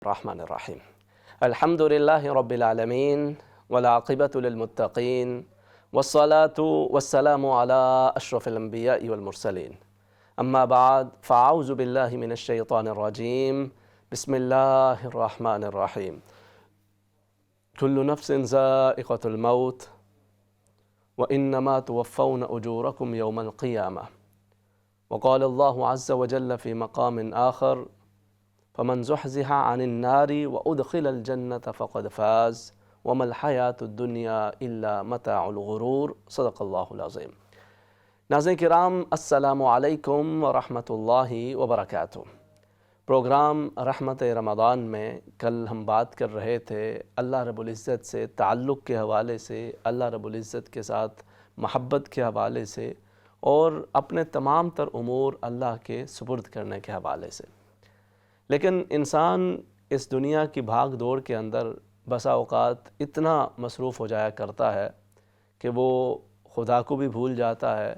الرحمن الرحیم الحمد للہ رب العالمین والعاقبۃ للمتقین والصلاة والسلام علی اشرف الانبیاء والمرسلین اما بعد فاعوذ باللہ من الشیطان الرجیم بسم اللہ الرحمن الرحیم کل نفس ذائقۃ الموت وانما توفون اجورکم یوم القیامہ وقال اللہ عز وجل فی مقام آخر فمن زحزح عن النار وادخل الجنة فقد فاز وما الحیاۃ الدنیا الا متاع الغرور صدق اللہ العظیم۔ ناظرین کرام، السلام علیکم ورحمۃ اللہ وبرکاتہ۔ پروگرام رحمت رمضان میں کل ہم بات کر رہے تھے اللہ رب العزت سے تعلق کے حوالے سے، اللہ رب العزت کے ساتھ محبت کے حوالے سے، اور اپنے تمام تر امور اللہ کے سپرد کرنے کے حوالے سے۔ لیکن انسان اس دنیا کی بھاگ دوڑ کے اندر بسا اوقات اتنا مصروف ہو جایا کرتا ہے کہ وہ خدا کو بھی بھول جاتا ہے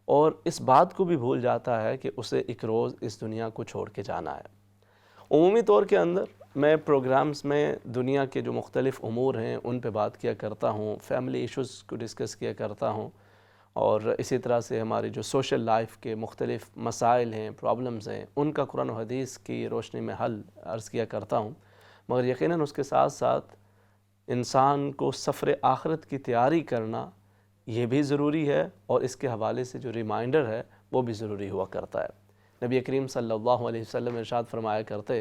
اور اس بات کو بھی بھول جاتا ہے کہ اسے ایک روز اس دنیا کو چھوڑ کے جانا ہے۔ عمومی طور کے اندر میں پروگرامز میں دنیا کے جو مختلف امور ہیں ان پہ بات کیا کرتا ہوں، فیملی ایشوز کو ڈسکس کیا کرتا ہوں، اور اسی طرح سے ہماری جو سوشل لائف کے مختلف مسائل ہیں، پرابلمز ہیں، ان کا قرآن و حدیث کی روشنی میں حل عرض کیا کرتا ہوں۔ مگر یقیناً اس کے ساتھ ساتھ انسان کو سفر آخرت کی تیاری کرنا یہ بھی ضروری ہے، اور اس کے حوالے سے جو ریمائنڈر ہے وہ بھی ضروری ہوا کرتا ہے۔ نبی کریم صلی اللہ علیہ وسلم ارشاد فرمایا کرتے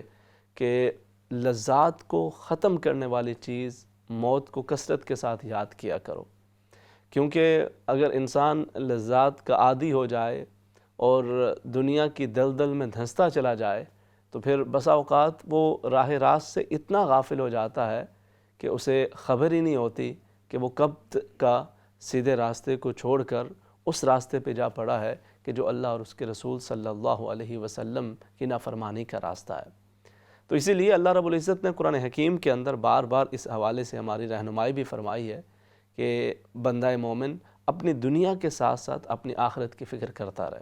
کہ لذات کو ختم کرنے والی چیز موت کو کثرت کے ساتھ یاد کیا کرو، کیونکہ اگر انسان لذات کا عادی ہو جائے اور دنیا کی دلدل میں دھنستا چلا جائے تو پھر بسا اوقات وہ راہ راست سے اتنا غافل ہو جاتا ہے کہ اسے خبر ہی نہیں ہوتی کہ وہ کب کا سیدھے راستے کو چھوڑ کر اس راستے پہ جا پڑا ہے کہ جو اللہ اور اس کے رسول صلی اللہ علیہ وسلم کی نافرمانی کا راستہ ہے۔ تو اسی لیے اللہ رب العزت نے قرآن حکیم کے اندر بار بار اس حوالے سے ہماری رہنمائی بھی فرمائی ہے کہ بندہ مومن اپنی دنیا کے ساتھ ساتھ اپنی آخرت کی فکر کرتا رہے۔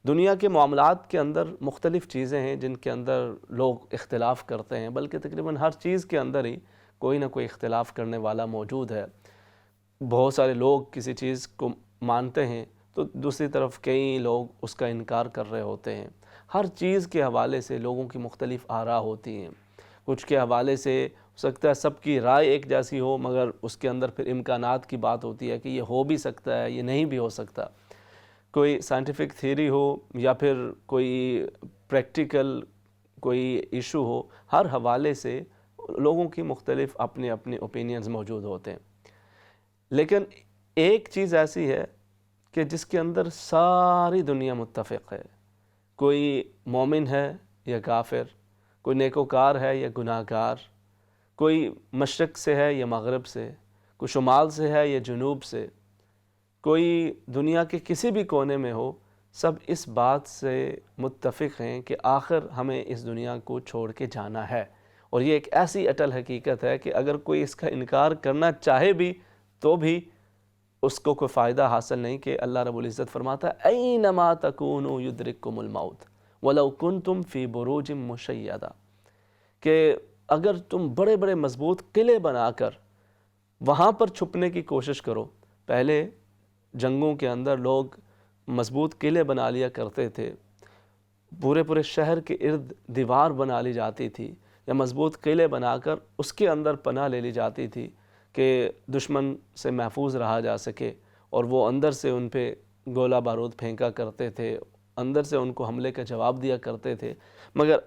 دنیا کے معاملات کے اندر مختلف چیزیں ہیں جن کے اندر لوگ اختلاف کرتے ہیں، بلکہ تقریباً ہر چیز کے اندر ہی کوئی نہ کوئی اختلاف کرنے والا موجود ہے۔ بہت سارے لوگ کسی چیز کو مانتے ہیں تو دوسری طرف کئی لوگ اس کا انکار کر رہے ہوتے ہیں۔ ہر چیز کے حوالے سے لوگوں کی مختلف آراء ہوتی ہیں۔ کچھ کے حوالے سے ہو سکتا ہے سب کی رائے ایک جیسی ہو، مگر اس کے اندر پھر امکانات کی بات ہوتی ہے کہ یہ ہو بھی سکتا ہے، یہ نہیں بھی ہو سکتا۔ کوئی سائنٹیفک تھیوری ہو یا پھر کوئی پریکٹیکل کوئی ایشو ہو، ہر حوالے سے لوگوں کی مختلف اپنے اپنے اوپینینز موجود ہوتے ہیں۔ لیکن ایک چیز ایسی ہے کہ جس کے اندر ساری دنیا متفق ہے، کوئی مومن ہے یا کافر، کوئی نیکوکار ہے یا گناہ گار، کوئی مشرق سے ہے یا مغرب سے، کوئی شمال سے ہے یا جنوب سے، کوئی دنیا کے کسی بھی کونے میں ہو، سب اس بات سے متفق ہیں کہ آخر ہمیں اس دنیا کو چھوڑ کے جانا ہے۔ اور یہ ایک ایسی اٹل حقیقت ہے کہ اگر کوئی اس کا انکار کرنا چاہے بھی تو بھی اس کو کوئی فائدہ حاصل نہیں، کہ اللہ رب العزت فرماتا ہے اینما تکونوا یدرککم الموت ولو کنتم فی بروج مشیدہ، کہ اگر تم بڑے بڑے مضبوط قلعے بنا کر وہاں پر چھپنے کی کوشش کرو۔ پہلے جنگوں کے اندر لوگ مضبوط قلعے بنا لیا کرتے تھے، پورے پورے شہر کے ارد دیوار بنا لی جاتی تھی، یا مضبوط قلعے بنا کر اس کے اندر پناہ لے لی جاتی تھی کہ دشمن سے محفوظ رہا جا سکے، اور وہ اندر سے ان پہ گولہ بارود پھینکا کرتے تھے، اندر سے ان کو حملے کا جواب دیا کرتے تھے، مگر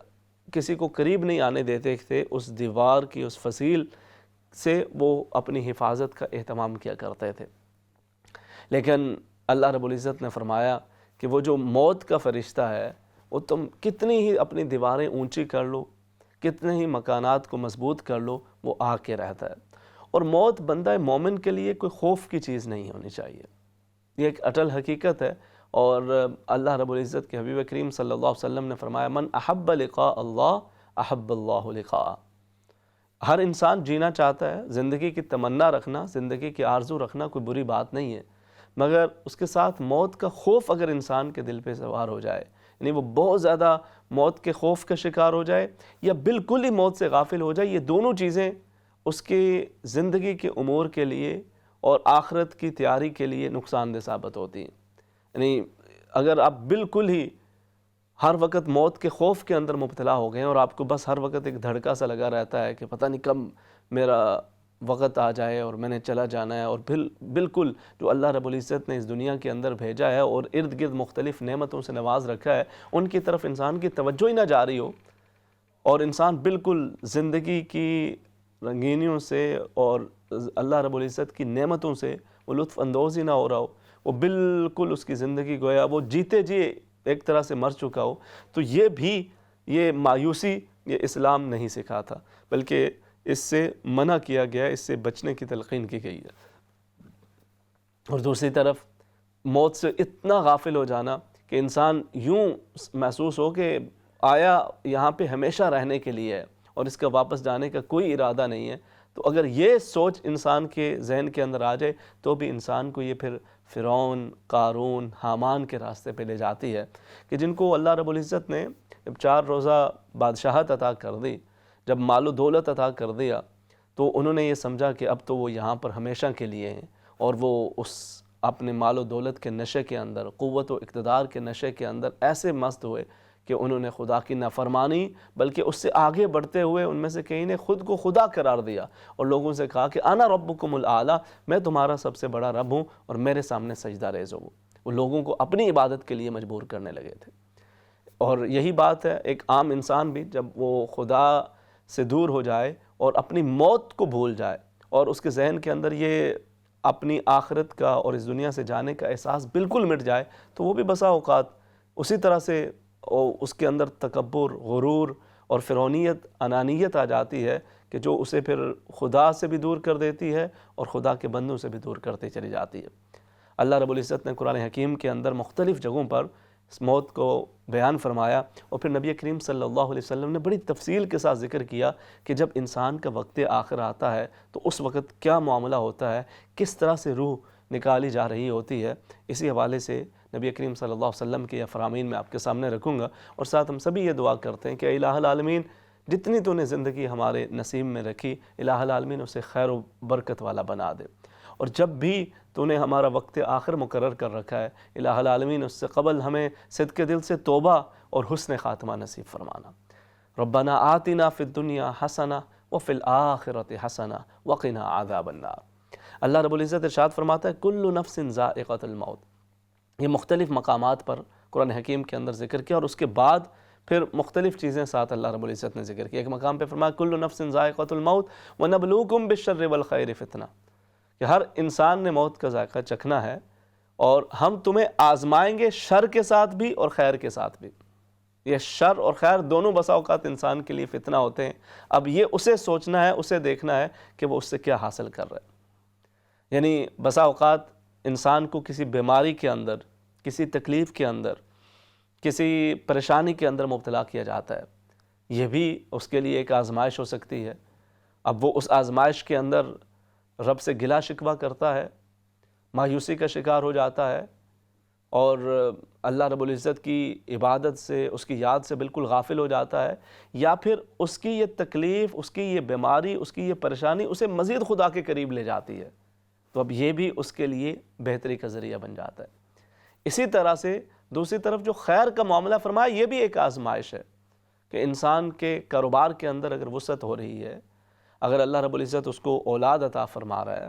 کسی کو قریب نہیں آنے دیتے تھے۔ اس دیوار کی اس فصیل سے وہ اپنی حفاظت کا اہتمام کیا کرتے تھے۔ لیکن اللہ رب العزت نے فرمایا کہ وہ جو موت کا فرشتہ ہے، وہ تم کتنی ہی اپنی دیواریں اونچی کر لو، کتنے ہی مکانات کو مضبوط کر لو وہ آ کے رہتا ہے۔ اور موت بندہ مومن کے لیے کوئی خوف کی چیز نہیں ہونی چاہیے، یہ ایک اٹل حقیقت ہے۔ اور اللہ رب العزت کے حبیب کریم صلی اللہ علیہ وسلم نے فرمایا من احب لقاء اللہ احب اللہ لقاء۔ ہر انسان جینا چاہتا ہے، زندگی کی تمنا رکھنا، زندگی کی آرزو رکھنا کوئی بری بات نہیں ہے، مگر اس کے ساتھ موت کا خوف اگر انسان کے دل پہ سوار ہو جائے، یعنی وہ بہت زیادہ موت کے خوف کا شکار ہو جائے یا بالکل ہی موت سے غافل ہو جائے، یہ دونوں چیزیں اس کی زندگی کے امور کے لیے اور آخرت کی تیاری کے لیے نقصان دہ ثابت ہوتی ہیں۔ یعنی اگر آپ بالکل ہی ہر وقت موت کے خوف کے اندر مبتلا ہو گئے ہیں اور آپ کو بس ہر وقت ایک دھڑکا سا لگا رہتا ہے کہ پتہ نہیں کب میرا وقت آ جائے اور میں نے چلا جانا ہے، اور بالکل جو اللہ رب العزت نے اس دنیا کے اندر بھیجا ہے اور ارد گرد مختلف نعمتوں سے نواز رکھا ہے ان کی طرف انسان کی توجہ ہی نہ جا رہی ہو، اور انسان بالکل زندگی کی رنگینیوں سے اور اللہ رب العزت کی نعمتوں سے وہ لطف اندوز ہی نہ ہو رہا ہو، وہ بالکل اس کی زندگی گویا وہ جیتے جی ایک طرح سے مر چکا ہو، تو یہ مایوسی یہ اسلام نہیں سکھاتا، بلکہ اس سے منع کیا گیا، اس سے بچنے کی تلقین کی گئی ہے۔ اور دوسری طرف موت سے اتنا غافل ہو جانا کہ انسان یوں محسوس ہو کہ آیا یہاں پہ ہمیشہ رہنے کے لیے ہے اور اس کا واپس جانے کا کوئی ارادہ نہیں ہے، تو اگر یہ سوچ انسان کے ذہن کے اندر آ جائے تو بھی انسان کو یہ پھر فرعون، قارون، حامان کے راستے پہ لے جاتی ہے کہ جن کو اللہ رب العزت نے جب 4 روزہ بادشاہت عطا کر دی، جب مال و دولت عطا کر دیا، تو انہوں نے یہ سمجھا کہ اب تو وہ یہاں پر ہمیشہ کے لیے ہیں، اور وہ اس اپنے مال و دولت کے نشے کے اندر، قوت و اقتدار کے نشے کے اندر ایسے مست ہوئے کہ انہوں نے خدا کی نافرمانی بلکہ اس سے آگے بڑھتے ہوئے ان میں سے کئی نے خود کو خدا قرار دیا اور لوگوں سے کہا کہ انا ربکم الاعلی، میں تمہارا سب سے بڑا رب ہوں اور میرے سامنے سجدہ ریز ہو۔ وہ لوگوں کو اپنی عبادت کے لیے مجبور کرنے لگے تھے۔ اور یہی بات ہے، ایک عام انسان بھی جب وہ خدا سے دور ہو جائے اور اپنی موت کو بھول جائے اور اس کے ذہن کے اندر یہ اپنی آخرت کا اور اس دنیا سے جانے کا احساس بالکل مٹ جائے، تو وہ بھی بسا اوقات اسی طرح سے اس کے اندر تکبر، غرور اور فرعونیت، انانیت آ جاتی ہے کہ جو اسے پھر خدا سے بھی دور کر دیتی ہے اور خدا کے بندوں سے بھی دور کرتے چلی جاتی ہے۔ اللہ رب العزت نے قرآن حکیم کے اندر مختلف جگہوں پر اس موت کو بیان فرمایا، اور پھر نبی کریم صلی اللہ علیہ وسلم نے بڑی تفصیل کے ساتھ ذکر کیا کہ جب انسان کا وقت آخر آتا ہے تو اس وقت کیا معاملہ ہوتا ہے، کس طرح سے روح نکالی جا رہی ہوتی ہے۔ اسی حوالے سے نبی کریم صلی اللہ علیہ وسلم کے یہ فرامین میں آپ کے سامنے رکھوں گا، اور ساتھ ہم سبھی یہ دعا کرتے ہیں کہ الہ العالمین جتنی تو نے زندگی ہمارے نصیب میں رکھی، الہ العالمین اسے خیر و برکت والا بنا دے، اور جب بھی تو نے ہمارا وقت آخر مقرر کر رکھا ہے، الہ العالمین اس سے قبل ہمیں صدق دل سے توبہ اور حسن خاتمہ نصیب فرمانا۔ ربنا آتنا فی الدنیا حسنہ وفی الآخرۃ حسنہ وقنا عذاب النار۔ اللہ رب العزت ارشاد فرماتا ہے کل نفس ذائقۃ الموت۔ یہ مختلف مقامات پر قرآن حکیم کے اندر ذکر کیا، اور اس کے بعد پھر مختلف چیزیں ساتھ اللہ رب العزت نے ذکر کیا۔ ایک مقام پہ فرمایا کل نفس ذائقۃ الموت ونبلوکم بالشر والخیر فتنہ، کہ ہر انسان نے موت کا ذائقہ چکھنا ہے اور ہم تمہیں آزمائیں گے شر کے ساتھ بھی اور خیر کے ساتھ بھی۔ یہ شر اور خیر دونوں بسا اوقات انسان کے لیے فتنہ ہوتے ہیں، اب یہ اسے سوچنا ہے، اسے دیکھنا ہے کہ وہ اس سے کیا حاصل کر رہا ہے۔ یعنی بسا اوقات انسان کو کسی بیماری کے اندر، کسی تکلیف کے اندر، کسی پریشانی کے اندر مبتلا کیا جاتا ہے، یہ بھی اس کے لیے ایک آزمائش ہو سکتی ہے۔ اب وہ اس آزمائش کے اندر رب سے گلا شکوہ کرتا ہے، مایوسی کا شکار ہو جاتا ہے، اور اللہ رب العزت کی عبادت سے، اس کی یاد سے بالکل غافل ہو جاتا ہے، یا پھر اس کی یہ تکلیف، اس کی یہ بیماری، اس کی یہ پریشانی اسے مزید خدا کے قریب لے جاتی ہے، تو اب یہ بھی اس کے لیے بہتری کا ذریعہ بن جاتا ہے۔ اسی طرح سے دوسری طرف جو خیر کا معاملہ فرمایا، یہ بھی ایک آزمائش ہے کہ انسان کے کاروبار کے اندر اگر وسعت ہو رہی ہے، اگر اللہ رب العزت اس کو اولاد عطا فرما رہا ہے،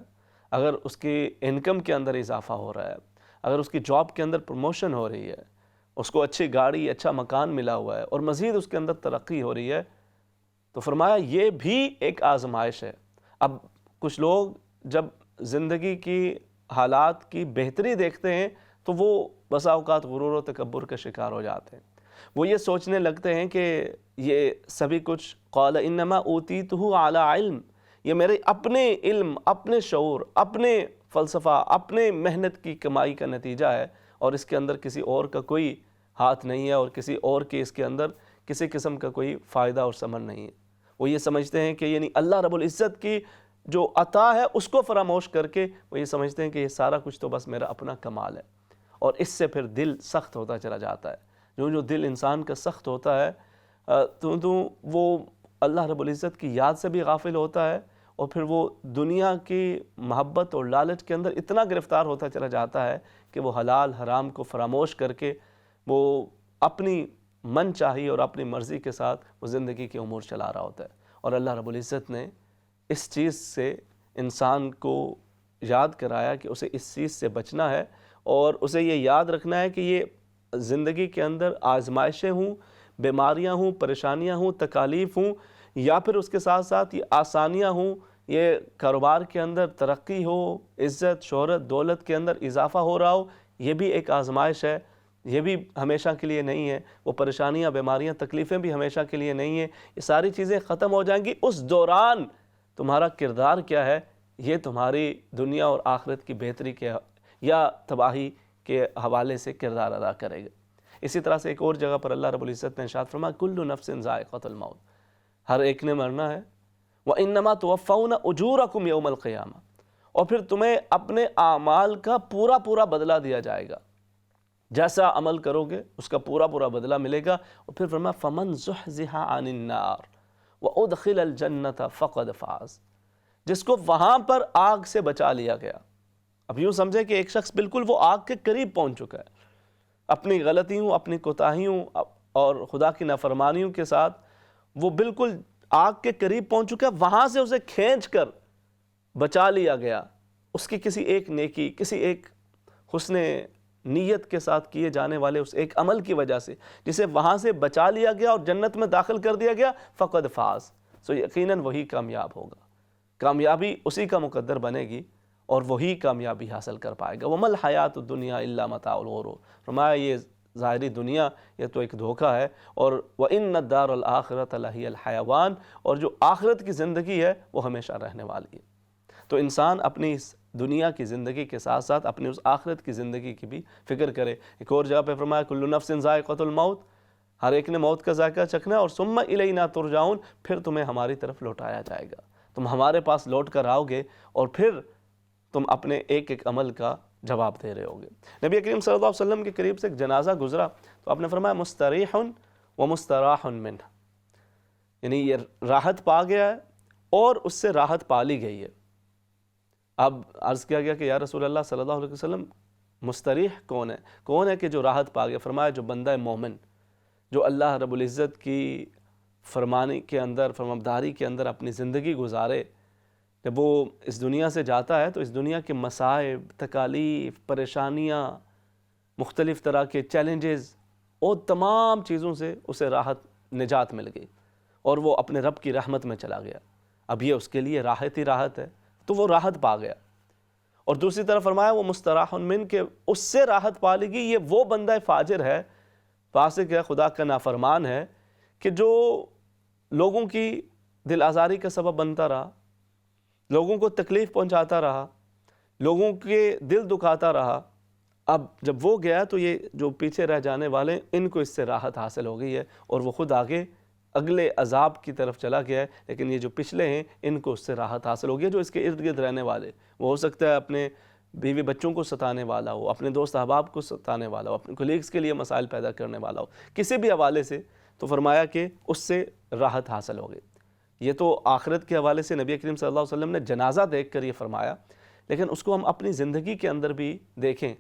اگر اس کی انکم کے اندر اضافہ ہو رہا ہے، اگر اس کی جاب کے اندر پروموشن ہو رہی ہے، اس کو اچھی گاڑی، اچھا مکان ملا ہوا ہے اور مزید اس کے اندر ترقی ہو رہی ہے، تو فرمایا یہ بھی ایک آزمائش ہے۔ اب کچھ لوگ جب زندگی کی حالات کی بہتری دیکھتے ہیں تو وہ بسا اوقات غرور و تکبر کا شکار ہو جاتے ہیں، وہ یہ سوچنے لگتے ہیں کہ یہ سبھی کچھ قال انما اوتیتہ علی علم، یہ میرے اپنے علم، اپنے شعور، اپنے فلسفہ، اپنے محنت کی کمائی کا نتیجہ ہے، اور اس کے اندر کسی اور کا کوئی ہاتھ نہیں ہے، اور کسی اور کے اس کے اندر کسی قسم کا کوئی فائدہ اور ثمر نہیں ہے۔ وہ یہ سمجھتے ہیں کہ یعنی اللہ رب العزت کی جو عطا ہے اس کو فراموش کر کے وہ یہ سمجھتے ہیں کہ یہ سارا کچھ تو بس میرا اپنا کمال ہے، اور اس سے پھر دل سخت ہوتا چلا جاتا ہے۔ جو دل انسان کا سخت ہوتا ہے تو وہ اللہ رب العزت کی یاد سے بھی غافل ہوتا ہے، اور پھر وہ دنیا کی محبت اور لالچ کے اندر اتنا گرفتار ہوتا چلا جاتا ہے کہ وہ حلال حرام کو فراموش کر کے وہ اپنی من چاہی اور اپنی مرضی کے ساتھ وہ زندگی کے امور چلا رہا ہوتا ہے۔ اور اللہ رب العزت نے اس چیز سے انسان کو یاد کرایا کہ اسے اس چیز سے بچنا ہے، اور اسے یہ یاد رکھنا ہے کہ یہ زندگی کے اندر آزمائشیں ہوں، بیماریاں ہوں، پریشانیاں ہوں، تکالیف ہوں، یا پھر اس کے ساتھ ساتھ یہ آسانیاں ہوں، یہ کاروبار کے اندر ترقی ہو، عزت شہرت دولت کے اندر اضافہ ہو رہا ہو، یہ بھی ایک آزمائش ہے، یہ بھی ہمیشہ کے لیے نہیں ہے۔ وہ پریشانیاں، بیماریاں، تکلیفیں بھی ہمیشہ کے لیے نہیں ہیں، یہ ساری چیزیں ختم ہو جائیں گی۔ اس دوران تمہارا کردار کیا ہے، یہ تمہاری دنیا اور آخرت کی بہتری کے یا تباہی کے حوالے سے کردار ادا کرے گا۔ اسی طرح سے ایک اور جگہ پر اللہ رب العزت نے ارشاد فرمایا کل نفس ذائقۃ الموت، ہر ایک نے مرنا ہے، وَإِنَّمَا تُوَفَّوْنَ أُجُورَكُمْ يَوْمَ الْقِيَامَةِ، اور پھر تمہیں اپنے اعمال کا پورا پورا بدلہ دیا جائے گا، جیسا عمل کرو گے اس کا پورا پورا بدلہ ملے گا۔ اور پھر فرمایا فَمَنْ زُحْزِحَ عَنِ النَّارِ وَأُدْخِلَ الْجَنَّةَ فَقَدْ فَازَ، جس کو وہاں پر آگ سے بچا لیا گیا۔ اب یوں سمجھیں کہ ایک شخص بالکل وہ آگ کے قریب پہنچ چکا ہے، اپنی غلطیوں، اپنی کوتاہیوں اور خدا کی نافرمانیوں کے ساتھ وہ بالکل آگ کے قریب پہنچ چکا ہے، وہاں سے اسے کھینچ کر بچا لیا گیا اس کی کسی ایک نیکی، کسی ایک حسن نیت کے ساتھ کیے جانے والے اس ایک عمل کی وجہ سے، جسے وہاں سے بچا لیا گیا اور جنت میں داخل کر دیا گیا، فقد فاز، سو یقیناً وہی کامیاب ہوگا، کامیابی اسی کا مقدر بنے گی اور وہی کامیابی حاصل کر پائے گا۔ وَمَا الْحَيَاةُ الدُّنْيَا إِلَّا مَتَاعُ الْغُرُورِ، فرمایا یہ ظاہری دنیا یہ تو ایک دھوکہ ہے، اور وَإِنَّ الدَّارَ الْآخِرَةَ لَهِيَ الْحَيَوَانُ، اور جو آخرت کی زندگی ہے وہ ہمیشہ رہنے والی ہے۔ تو انسان اپنی اس دنیا کی زندگی کے ساتھ ساتھ اپنی اس آخرت کی زندگی کی بھی فکر کرے۔ ایک اور جگہ پہ فرمایا کل نفس ذائقۃ الموت، ہر ایک نے موت کا ذائقہ چکھنا ہے، اور ثم الینا ترجعون، پھر تمہیں ہماری طرف لوٹایا جائے گا، تم ہمارے پاس لوٹ کر آؤ گے اور پھر تم اپنے ایک ایک عمل کا جواب دے رہے ہوگے۔ نبی کریم صلی اللہ علیہ وسلم کے قریب سے ایک جنازہ گزرا تو آپ نے فرمایا مستریح و مستراح منہ، یعنی یہ راحت پا گیا ہے اور اس سے راحت پا لی گئی ہے۔ اب عرض کیا گیا کہ یا رسول اللہ صلی اللہ علیہ وسلم مستریح کون ہے؟ کون ہے کہ جو راحت پا گیا؟ فرمایا جو بندہ مومن، جو اللہ رب العزت کی فرمانی کے اندر، فرمانبرداری کے اندر اپنی زندگی گزارے، جب وہ اس دنیا سے جاتا ہے تو اس دنیا کے مصائب، تکالیف، پریشانیاں، مختلف طرح کے چیلنجز اور تمام چیزوں سے اسے راحت، نجات مل گئی، اور وہ اپنے رب کی رحمت میں چلا گیا۔ اب یہ اس کے لیے راحت ہی راحت ہے، تو وہ راحت پا گیا۔ اور دوسری طرف فرمایا وہ مستراح من، کہ اس سے راحت پا لے گی یہ وہ بندہ فاجر ہے، فاسق ہے، خدا کا نافرمان ہے، کہ جو لوگوں کی دل آزاری کا سبب بنتا رہا، لوگوں کو تکلیف پہنچاتا رہا، لوگوں کے دل دکھاتا رہا۔ اب جب وہ گیا تو یہ جو پیچھے رہ جانے والے ان کو اس سے راحت حاصل ہو گئی ہے، اور وہ خود آگے اگلے عذاب کی طرف چلا گیا ہے، لیکن یہ جو پچھلے ہیں ان کو اس سے راحت حاصل ہو گیا۔ جو اس کے ارد گرد رہنے والے، وہ ہو سکتا ہے اپنے بیوی بچوں کو ستانے والا ہو، اپنے دوست احباب کو ستانے والا ہو، اپنے کولیگز کے لیے مسائل پیدا کرنے والا ہو، کسی بھی حوالے سے، تو فرمایا کہ اس سے راحت حاصل ہو گئی۔ یہ تو آخرت کے حوالے سے نبی کریم صلی اللہ علیہ وسلم نے جنازہ دیکھ کر یہ فرمایا، لیکن اس کو ہم اپنی زندگی کے اندر بھی دیکھیں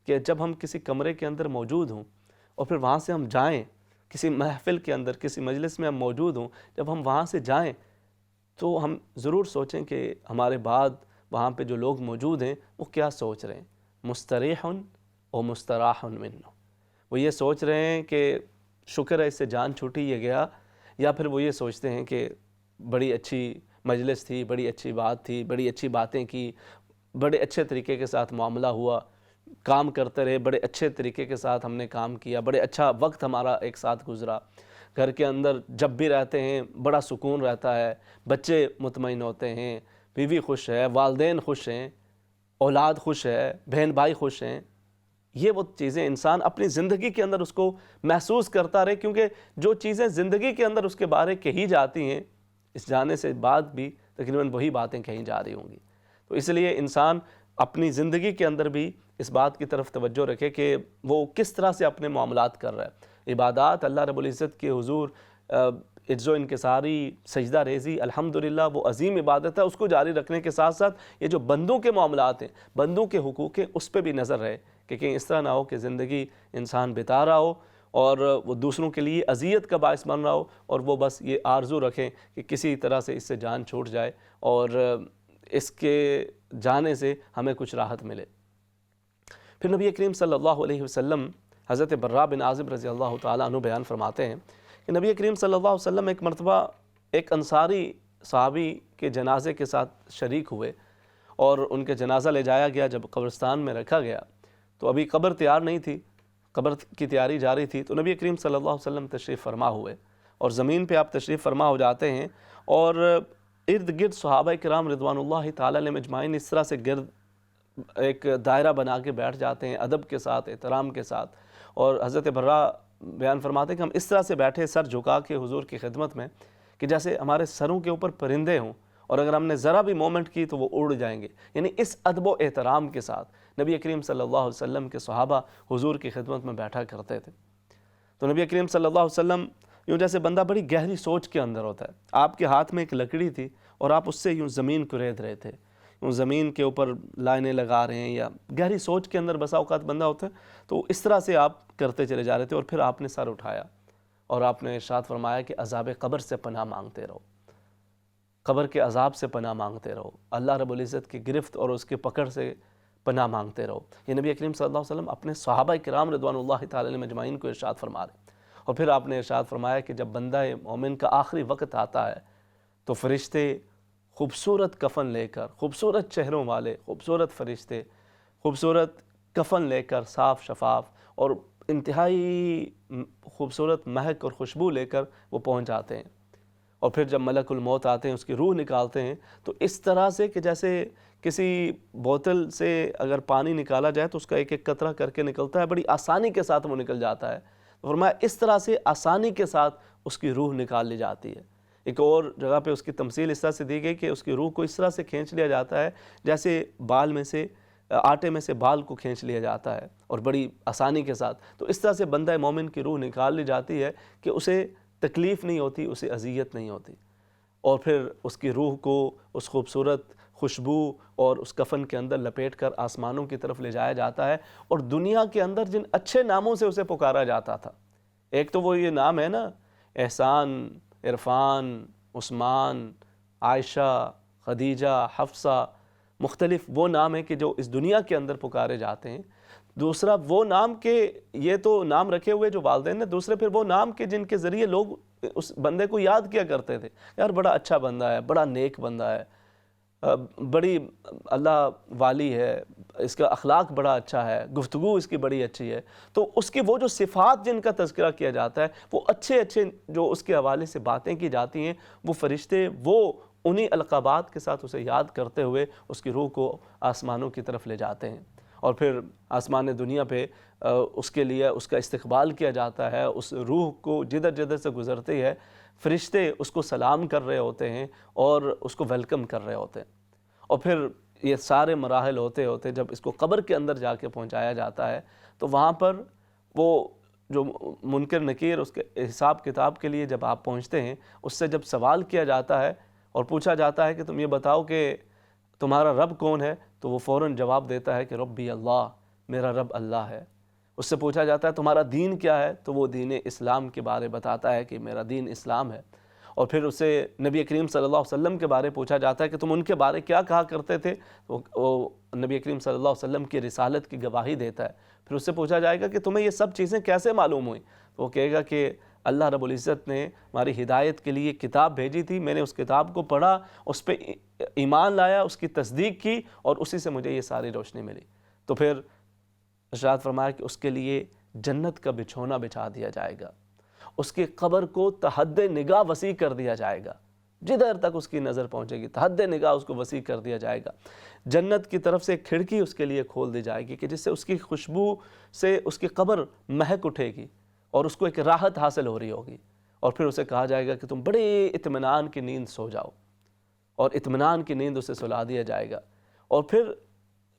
کہ جب ہم کسی کمرے کے اندر موجود ہوں اور پھر وہاں سے ہم جائیں، کسی محفل کے اندر، کسی مجلس میں ہم موجود ہوں، جب ہم وہاں سے جائیں تو ہم ضرور سوچیں کہ ہمارے بعد وہاں پہ جو لوگ موجود ہیں وہ کیا سوچ رہے ہیں۔ مستریح و مستراح منہ، وہ یہ سوچ رہے ہیں کہ شکر ہے اس سے جان چھوٹی یہ گیا، یا پھر وہ یہ سوچتے ہیں کہ بڑی اچھی مجلس تھی، بڑی اچھی بات تھی، بڑی اچھی باتیں کی، بڑے اچھے طریقے کے ساتھ معاملہ ہوا، کام کرتے رہے، بڑے اچھے طریقے کے ساتھ ہم نے کام کیا، بڑے اچھا وقت ہمارا ایک ساتھ گزرا، گھر کے اندر جب بھی رہتے ہیں بڑا سکون رہتا ہے، بچے مطمئن ہوتے ہیں، بیوی خوش ہے، والدین خوش ہیں، اولاد خوش ہے، بہن بھائی خوش ہیں۔ یہ وہ چیزیں انسان اپنی زندگی کے اندر اس کو محسوس کرتا رہے، کیونکہ جو چیزیں زندگی کے اندر اس کے بارے کہی جاتی ہیں، اس جانے سے بعد بھی تقریباً وہی باتیں کہیں جا رہی ہوں گی۔ تو اس لیے انسان اپنی زندگی کے اندر بھی اس بات کی طرف توجہ رکھے کہ وہ کس طرح سے اپنے معاملات کر رہا ہے۔ عبادات اللہ رب العزت کے حضور عجز و انکساری، سجدہ ریزی، الحمدللہ وہ عظیم عبادت ہے، اس کو جاری رکھنے کے ساتھ ساتھ یہ جو بندوں کے معاملات ہیں، بندوں کے حقوق ہیں، اس پہ بھی نظر رہے کہ کہیں اس طرح نہ ہو کہ زندگی انسان بتا رہا ہو اور وہ دوسروں کے لیے اذیت کا باعث بن رہا ہو، اور وہ بس یہ آرزو رکھیں کہ کسی طرح سے اس سے جان چھوٹ جائے اور اس کے جانے سے ہمیں کچھ راحت ملے۔ پھر نبی کریم صلی اللہ علیہ وسلم حضرت براء بن عازب رضی اللہ تعالیٰ عنہ بیان فرماتے ہیں کہ نبی کریم صلی اللہ علیہ وسلم ایک مرتبہ ایک انصاری صحابی کے جنازے کے ساتھ شریک ہوئے، اور ان کے جنازہ لے جایا گیا۔ جب قبرستان میں رکھا گیا تو ابھی قبر تیار نہیں تھی، قبر کی تیاری جاری تھی، تو نبی کریم صلی اللہ علیہ وسلم تشریف فرما ہوئے، اور زمین پہ آپ تشریف فرما ہو جاتے ہیں، اور ارد گرد صحابہ کرام رضوان اللہ تعالیٰ علیہم اجمعین اس طرح سے گرد ایک دائرہ بنا کے بیٹھ جاتے ہیں، ادب کے ساتھ، احترام کے ساتھ۔ اور حضرت براء بیان فرماتے ہیں کہ ہم اس طرح سے بیٹھے سر جھکا کے حضور کی خدمت میں کہ جیسے ہمارے سروں کے اوپر پرندے ہوں، اور اگر ہم نے ذرا بھی مومنٹ کی تو وہ اڑ جائیں گے۔ یعنی اس ادب و احترام کے ساتھ نبی کریم صلی اللہ علیہ وسلم کے صحابہ حضور کی خدمت میں بیٹھا کرتے تھے۔ تو نبی کریم صلی اللہ علیہ وسلم یوں جیسے بندہ بڑی گہری سوچ کے اندر ہوتا ہے، آپ کے ہاتھ میں ایک لکڑی تھی اور آپ اس سے یوں زمین کو رید رہے تھے، یوں زمین کے اوپر لائنیں لگا رہے ہیں، یا گہری سوچ کے اندر بسا اوقات بندہ ہوتا ہے، تو اس طرح سے آپ کرتے چلے جا رہے تھے، اور پھر آپ نے سر اٹھایا اور آپ نے ارشاد فرمایا کہ عذاب قبر سے پناہ مانگتے رہو، قبر کے عذاب سے پناہ مانگتے رہو، اللہ رب العزت کی گرفت اور اس کے پکڑ سے پناہ مانگتے رہو۔ یہ نبی کریم صلی اللہ علیہ وسلم اپنے صحابہ کرام رضوان اللہ تعالی علیہم اجمعین کو ارشاد فرما رہے ہیں۔ اور پھر آپ نے ارشاد فرمایا کہ جب بندہ مومن کا آخری وقت آتا ہے تو فرشتے خوبصورت کفن لے کر، خوبصورت چہروں والے خوبصورت فرشتے خوبصورت کفن لے کر، صاف شفاف اور انتہائی خوبصورت مہک اور خوشبو لے کر وہ پہنچ جاتے ہیں، اور پھر جب ملک الموت آتے ہیں اس کی روح نکالتے ہیں، تو اس طرح سے کہ جیسے کسی بوتل سے اگر پانی نکالا جائے تو اس کا ایک ایک قطرہ کر کے نکلتا ہے، بڑی آسانی کے ساتھ وہ نکل جاتا ہے۔ فرمایا اس طرح سے آسانی کے ساتھ اس کی روح نکال لی جاتی ہے۔ ایک اور جگہ پہ اس کی تمثیل اس طرح سے دی گئی کہ اس کی روح کو اس طرح سے کھینچ لیا جاتا ہے جیسے بال میں سے، آٹے میں سے بال کو کھینچ لیا جاتا ہے، اور بڑی آسانی کے ساتھ۔ تو اس طرح سے بندہ مومن کی روح نکال لی جاتی ہے کہ اسے تکلیف نہیں ہوتی، اسے اذیت نہیں ہوتی، اور پھر اس کی روح کو اس خوبصورت خوشبو اور اس کفن کے اندر لپیٹ کر آسمانوں کی طرف لے جایا جاتا ہے، اور دنیا کے اندر جن اچھے ناموں سے اسے پکارا جاتا تھا، ایک تو وہ یہ نام ہے نا، احسان، عرفان، عثمان، عائشہ، خدیجہ، حفصہ، مختلف وہ نام ہیں کہ جو اس دنیا کے اندر پکارے جاتے ہیں۔ دوسرا وہ نام کہ یہ تو نام رکھے ہوئے جو والدین نے، دوسرے پھر وہ نام کہ جن کے ذریعے لوگ اس بندے کو یاد کیا کرتے تھے، یار بڑا اچھا بندہ ہے، بڑا نیک بندہ ہے، بڑی اللہ والی ہے، اس کا اخلاق بڑا اچھا ہے، گفتگو اس کی بڑی اچھی ہے۔ تو اس کی وہ جو صفات جن کا تذکرہ کیا جاتا ہے، وہ اچھے اچھے جو اس کے حوالے سے باتیں کی جاتی ہیں، وہ فرشتے وہ انہی القابات کے ساتھ اسے یاد کرتے ہوئے اس کی روح کو آسمانوں کی طرف لے جاتے ہیں، اور پھر آسمان دنیا پہ اس کے لیے اس کا استقبال کیا جاتا ہے۔ اس روح کو جدھر جدھر سے گزرتی ہے، فرشتے اس کو سلام کر رہے ہوتے ہیں اور اس کو ویلکم کر رہے ہوتے ہیں، اور پھر یہ سارے مراحل ہوتے ہوتے جب اس کو قبر کے اندر جا کے پہنچایا جاتا ہے، تو وہاں پر وہ جو منکر نکیر اس کے حساب کتاب کے لیے جب آپ پہنچتے ہیں، اس سے جب سوال کیا جاتا ہے اور پوچھا جاتا ہے کہ تم یہ بتاؤ کہ تمہارا رب کون ہے، تو وہ فوراً جواب دیتا ہے کہ ربی اللہ، میرا رب اللہ ہے۔ اس سے پوچھا جاتا ہے تمہارا دین کیا ہے، تو وہ دین اسلام کے بارے بتاتا ہے کہ میرا دین اسلام ہے۔ اور پھر اسے نبی کریم صلی اللہ علیہ وسلم کے بارے پوچھا جاتا ہے کہ تم ان کے بارے کیا کہا کرتے تھے، وہ نبی کریم صلی اللہ علیہ وسلم کی رسالت کی گواہی دیتا ہے۔ پھر اس سے پوچھا جائے گا کہ تمہیں یہ سب چیزیں کیسے معلوم ہوئیں، تو وہ کہے گا کہ اللہ رب العزت نے ہماری ہدایت کے لیے کتاب بھیجی تھی، میں نے اس کتاب کو پڑھا، اس پہ ایمان لایا، اس کی تصدیق کی، اور اسی سے مجھے یہ ساری روشنی ملی۔ تو پھر ارشاد فرمایا کہ اس کے لیے جنت کا بچھونا بچھا دیا جائے گا، اس کی قبر کو تحد نگاہ وسیع کر دیا جائے گا، جدھر تک اس کی نظر پہنچے گی تحد نگاہ اس کو وسیع کر دیا جائے گا۔ جنت کی طرف سے ایک کھڑکی اس کے لیے کھول دی جائے گی کہ جس سے اس کی خوشبو سے اس کی قبر مہک اٹھے گی اور اس کو ایک راحت حاصل ہو رہی ہوگی، اور پھر اسے کہا جائے گا کہ تم بڑے اطمینان کی نیند سو جاؤ، اور اطمینان کی نیند اسے سلا دیا جائے گا۔ اور پھر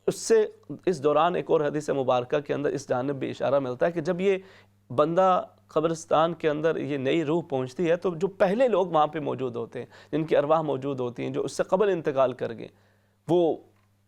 اس سے اس دوران ایک اور حدیث مبارکہ کے اندر اس جانب بھی اشارہ ملتا ہے کہ جب یہ بندہ قبرستان کے اندر یہ نئی روح پہنچتی ہے تو جو پہلے لوگ وہاں پہ موجود ہوتے ہیں، جن کی ارواح موجود ہوتی ہیں، جو اس سے قبل انتقال کر گئے، وہ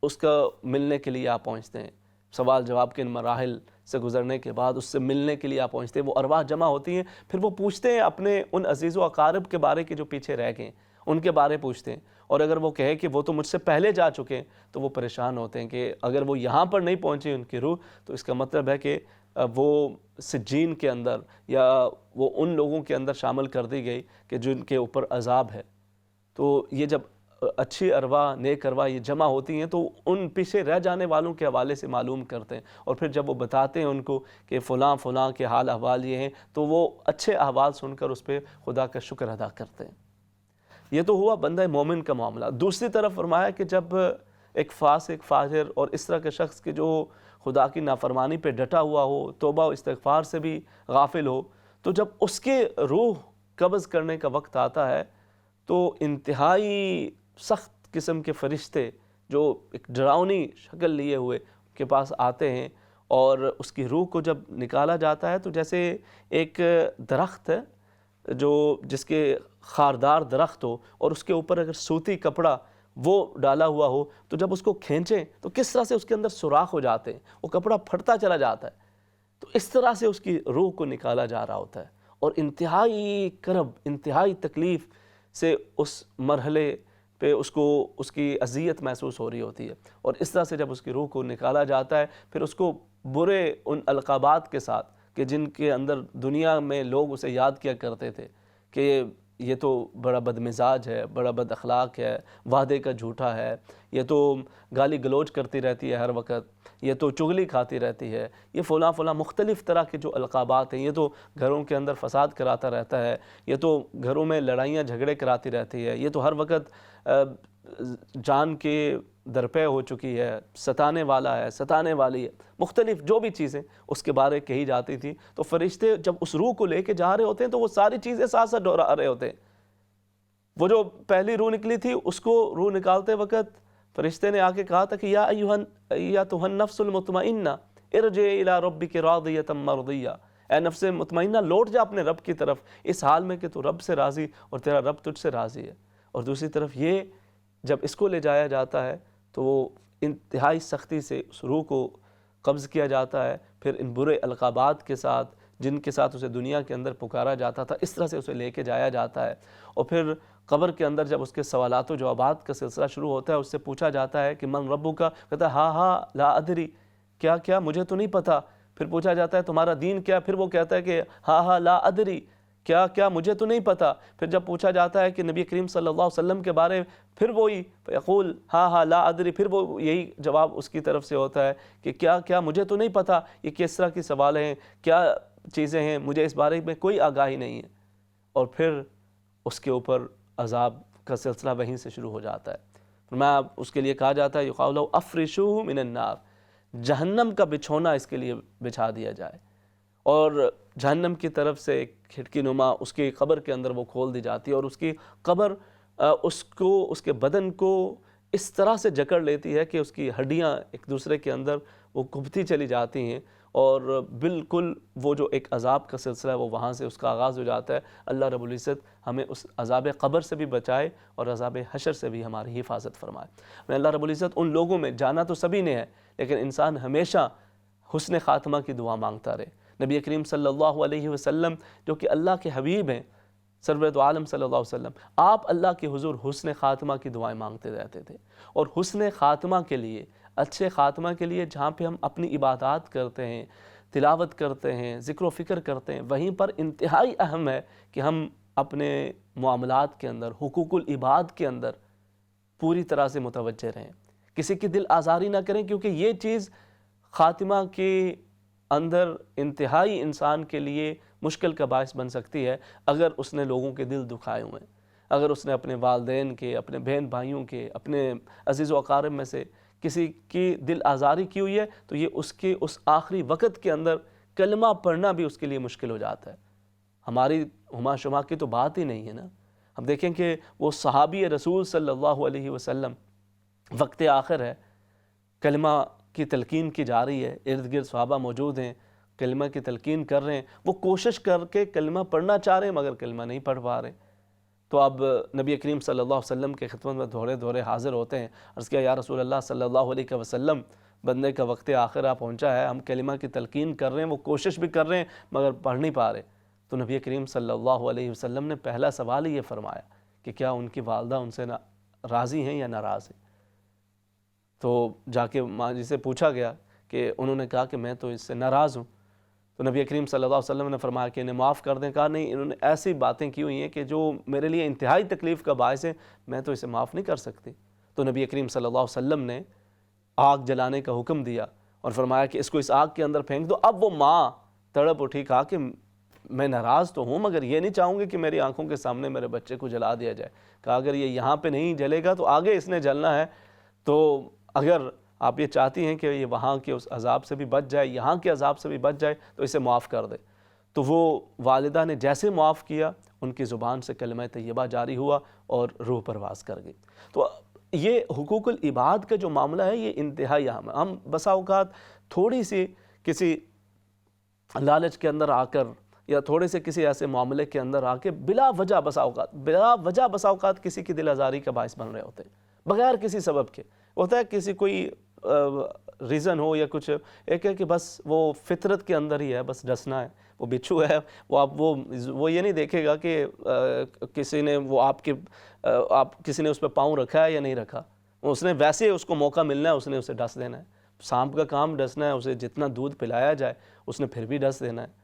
اس کا ملنے کے لیے پہنچتے ہیں۔ سوال جواب کے ان مراحل سے گزرنے کے بعد اس سے ملنے کے لیے پہنچتے ہیں، وہ ارواح جمع ہوتی ہیں، پھر وہ پوچھتے ہیں اپنے ان عزیز و اقارب کے بارے کے جو پیچھے رہ گئے، ان کے بارے پوچھتے ہیں، اور اگر وہ کہے کہ وہ تو مجھ سے پہلے جا چکے ہیں تو وہ پریشان ہوتے ہیں کہ اگر وہ یہاں پر نہیں پہنچی ان کی روح تو اس کا مطلب ہے کہ وہ سجین کے اندر یا وہ ان لوگوں کے اندر شامل کر دی گئی کہ جن کے اوپر عذاب ہے۔ تو یہ جب اچھی ارواح، نیک ارواح یہ جمع ہوتی ہیں تو ان پیچھے رہ جانے والوں کے حوالے سے معلوم کرتے ہیں، اور پھر جب وہ بتاتے ہیں ان کو کہ فلاں فلاں کے حال احوال یہ ہیں تو وہ اچھے احوال سن کر اس پہ خدا کا شکر ادا کرتے ہیں۔ یہ تو ہوا بندہ مومن کا معاملہ۔ دوسری طرف فرمایا کہ جب ایک فاسق، فاجر اور اس طرح کے شخص کے جو خدا کی نافرمانی پہ ڈٹا ہوا ہو، توبہ و استغفار سے بھی غافل ہو، تو جب اس کے روح قبض کرنے کا وقت آتا ہے تو انتہائی سخت قسم کے فرشتے جو ایک ڈراؤنی شکل لیے ہوئے کے پاس آتے ہیں، اور اس کی روح کو جب نکالا جاتا ہے تو جیسے ایک درخت ہے جو جس کے خاردار درخت ہو اور اس کے اوپر اگر سوتی کپڑا وہ ڈالا ہوا ہو تو جب اس کو کھینچیں تو کس طرح سے اس کے اندر سوراخ ہو جاتے ہیں، وہ کپڑا پھٹتا چلا جاتا ہے، تو اس طرح سے اس کی روح کو نکالا جا رہا ہوتا ہے، اور انتہائی کرب، انتہائی تکلیف سے اس مرحلے پہ اس کو اس کی اذیت محسوس ہو رہی ہوتی ہے، اور اس طرح سے جب اس کی روح کو نکالا جاتا ہے پھر اس کو برے ان القابات کے ساتھ کہ جن کے اندر دنیا میں لوگ اسے یاد کیا کرتے تھے کہ یہ تو بڑا بد مزاج ہے، بڑا بد اخلاق ہے، وعدے کا جھوٹا ہے، یہ تو گالی گلوچ کرتی رہتی ہے ہر وقت، یہ تو چغلی کھاتی رہتی ہے، یہ فلاں فلاں مختلف طرح کے جو القابات ہیں، یہ تو گھروں کے اندر فساد کراتا رہتا ہے، یہ تو گھروں میں لڑائیاں جھگڑے کراتی رہتی ہے، یہ تو ہر وقت جان کے درپے ہو چکی ہے، ستانے والا ہے، ستانے والی ہے، مختلف جو بھی چیزیں اس کے بارے کہی جاتی تھی، تو فرشتے جب اس روح کو لے کے جا رہے ہوتے ہیں تو وہ ساری چیزیں ساتھ ساتھ دہرا رہے ہوتے ہیں۔ وہ جو پہلی روح نکلی تھی اس کو روح نکالتے وقت فرشتے نے آ کے کہا تھا کہ یا ایھا النفس المطمئنہ ارجعی الی ربک راضیۃ مرضیہ، اے نفس مطمئنہ لوٹ جا اپنے رب کی طرف اس حال میں کہ تو رب سے راضی اور تیرا رب تجھ سے راضی ہے۔ اور دوسری طرف یہ جب اس کو لے جایا جاتا ہے تو وہ انتہائی سختی سے اس روح کو قبض کیا جاتا ہے، پھر ان برے القابات کے ساتھ جن کے ساتھ اسے دنیا کے اندر پکارا جاتا تھا اس طرح سے اسے لے کے جایا جاتا ہے، اور پھر قبر کے اندر جب اس کے سوالات و جوابات کا سلسلہ شروع ہوتا ہے، اس سے پوچھا جاتا ہے کہ من ربک، کہتا ہے ہاں ہاں لا ادری، کیا کیا مجھے تو نہیں پتا، پھر پوچھا جاتا ہے تمہارا دین کیا، پھر وہ کہتا ہے کہ ہاں ہاں لا ادری، کیا کیا مجھے تو نہیں پتا، پھر جب پوچھا جاتا ہے کہ نبی کریم صلی اللہ علیہ وسلم کے بارے پھر وہی یقول ہاں ہاں لا ادری، پھر وہ یہی جواب اس کی طرف سے ہوتا ہے کہ کیا کیا مجھے تو نہیں پتا، یہ کس طرح کی سوال ہیں، کیا چیزیں ہیں، مجھے اس بارے میں کوئی آگاہی نہیں ہے، اور پھر اس کے اوپر عذاب کا سلسلہ وہیں سے شروع ہو جاتا ہے۔ میں اس کے لیے کہا جاتا ہے یقال لو افرشوہ من النار، جہنم کا بچھونا اس کے لیے بچھا دیا جائے، اور جہنم کی طرف سے ایک کھڑکی نما اس کی قبر کے اندر وہ کھول دی جاتی ہے، اور اس کی قبر اس کو اس کے بدن کو اس طرح سے جکڑ لیتی ہے کہ اس کی ہڈیاں ایک دوسرے کے اندر وہ کھبتی چلی جاتی ہیں، اور بالکل وہ جو ایک عذاب کا سلسلہ ہے وہ وہاں سے اس کا آغاز ہو جاتا ہے۔ اللہ رب العزت ہمیں اس عذاب قبر سے بھی بچائے اور عذاب حشر سے بھی ہماری حفاظت فرمائے۔ میں اللہ رب العزت ان لوگوں میں، جانا تو سبھی نے ہے لیکن انسان ہمیشہ حسن خاتمہ کی دعا مانگتا رہے۔ نبی کریم صلی اللہ علیہ وسلم جو کہ اللہ کے حبیب ہیں، سرورت عالم صلی اللہ علیہ وسلم، آپ اللہ کے حضور حسن خاتمہ کی دعائیں مانگتے رہتے تھے، اور حسن خاتمہ کے لیے، اچھے خاتمہ کے لیے جہاں پہ ہم اپنی عبادات کرتے ہیں، تلاوت کرتے ہیں، ذکر و فکر کرتے ہیں، وہیں پر انتہائی اہم ہے کہ ہم اپنے معاملات کے اندر، حقوق العباد کے اندر پوری طرح سے متوجہ رہیں، کسی کی دل آزاری نہ کریں، کیونکہ یہ چیز خاتمہ کے اندر انتہائی انسان کے لیے مشکل کا باعث بن سکتی ہے اگر اس نے لوگوں کے دل دکھائے ہوئے ہیں، اگر اس نے اپنے والدین کے، اپنے بہن بھائیوں کے، اپنے عزیز و اقارب میں سے کسی کی دل آزاری کی ہوئی ہے، تو یہ اس کے اس آخری وقت کے اندر کلمہ پڑھنا بھی اس کے لیے مشکل ہو جاتا ہے۔ ہماری ہما شما کی تو بات ہی نہیں ہے نا۔ ہم دیکھیں کہ وہ صحابی رسول صلی اللہ علیہ وسلم، وقت آخر ہے، کلمہ کی تلقین کی جا رہی ہے، ارد گرد صحابہ موجود ہیں، کلمہ کی تلقین کر رہے ہیں، وہ کوشش کر کے کلمہ پڑھنا چاہ رہے ہیں مگر کلمہ نہیں پڑھ پا رہے۔ تو اب نبی کریم صلی اللہ علیہ وسلم کے خدمت میں دھوڑے دھوڑے حاضر ہوتے ہیں، عرض کیا یا رسول اللہ صلی اللہ علیہ وسلم، بندے کا وقت آخرہ پہنچا ہے، ہم کلمہ کی تلقین کر رہے ہیں، وہ کوشش بھی کر رہے ہیں مگر پڑھ نہیں پا رہے۔ تو نبی کریم صلی اللہ علیہ وسلم نے پہلا سوال ہی یہ فرمایا کہ کیا ان کی والدہ ان سے راضی ہیں یا ناراض ہیں؟ تو جا کے ماں جی سے پوچھا گیا کہ انہوں نے کہا کہ میں تو اس سے ناراض ہوں۔ تو نبی کریم صلی اللہ علیہ وسلم نے فرمایا کہ انہیں معاف کر دیں۔ کہا نہیں، انہوں نے ایسی باتیں کی ہوئی ہیں کہ جو میرے لیے انتہائی تکلیف کا باعث ہے، میں تو اسے معاف نہیں کر سکتی۔ تو نبی کریم صلی اللہ علیہ وسلم نے آگ جلانے کا حکم دیا اور فرمایا کہ اس کو اس آگ کے اندر پھینک دو۔ اب وہ ماں تڑپ اٹھی، کہا کہ میں ناراض تو ہوں مگر یہ نہیں چاہوں گی کہ میری آنکھوں کے سامنے میرے بچے کو جلا دیا جائے۔ کہا اگر یہ یہاں پہ نہیں جلے گا تو آگے اس نے جلنا ہے، تو اگر آپ یہ چاہتی ہیں کہ یہ وہاں کے اس عذاب سے بھی بچ جائے، یہاں کے عذاب سے بھی بچ جائے، تو اسے معاف کر دے۔ تو وہ والدہ نے جیسے معاف کیا، ان کی زبان سے کلمہ طیبہ جاری ہوا اور روح پرواز کر گئی۔ تو یہ حقوق العباد کا جو معاملہ ہے یہ انتہائی اہم ہے۔ ہم بسا اوقات تھوڑی سی کسی لالچ کے اندر آ کر یا تھوڑے سے کسی ایسے معاملے کے اندر آ کے بلا وجہ بسا اوقات کسی کی دل آزاری کا باعث بن رہے ہوتے ہیں، بغیر کسی سبب کے۔ ہوتا ہے کسی کوئی ریزن ہو یا کچھ، ایک ہے کہ بس وہ فطرت کے اندر ہی ہے، بس ڈسنا ہے، وہ بچھو ہے، وہ یہ نہیں دیکھے گا کہ کسی نے کسی نے اس پہ پاؤں رکھا ہے یا نہیں رکھا، اس نے ویسے اس کو موقع ملنا ہے، اس نے اسے ڈس دینا ہے۔ سانپ کا کام ڈسنا ہے، اسے جتنا دودھ پلایا جائے اس نے پھر بھی ڈس دینا ہے۔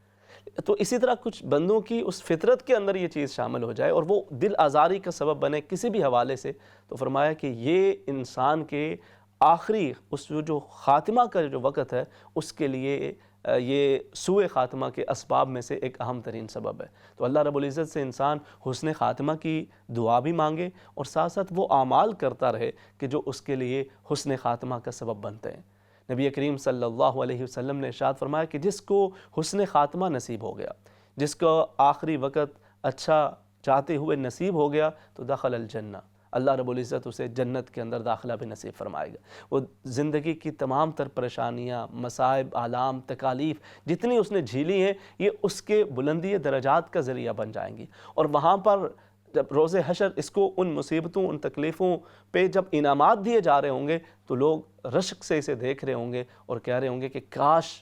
تو اسی طرح کچھ بندوں کی اس فطرت کے اندر یہ چیز شامل ہو جائے اور وہ دل آزاری کا سبب بنے کسی بھی حوالے سے، تو فرمایا کہ یہ انسان کے آخری اس جو خاتمہ کا جو وقت ہے اس کے لیے یہ سوء خاتمہ کے اسباب میں سے ایک اہم ترین سبب ہے۔ تو اللہ رب العزت سے انسان حسن خاتمہ کی دعا بھی مانگے اور ساتھ ساتھ وہ اعمال کرتا رہے کہ جو اس کے لیے حسن خاتمہ کا سبب بنتے ہیں۔ نبی کریم صلی اللہ علیہ وسلم نے ارشاد فرمایا کہ جس کو حسن خاتمہ نصیب ہو گیا، جس کو آخری وقت اچھا چاہتے ہوئے نصیب ہو گیا، تو دخل الجنہ، اللہ رب العزت اسے جنت کے اندر داخلہ بھی نصیب فرمائے گا۔ وہ زندگی کی تمام تر پریشانیاں، مصائب، آلام، تکالیف جتنی اس نے جھیلی ہیں، یہ اس کے بلندی درجات کا ذریعہ بن جائیں گی، اور وہاں پر جب روز حشر اس کو ان مصیبتوں، ان تکلیفوں پہ جب انعامات دیے جا رہے ہوں گے تو لوگ رشک سے اسے دیکھ رہے ہوں گے اور کہہ رہے ہوں گے کہ کاش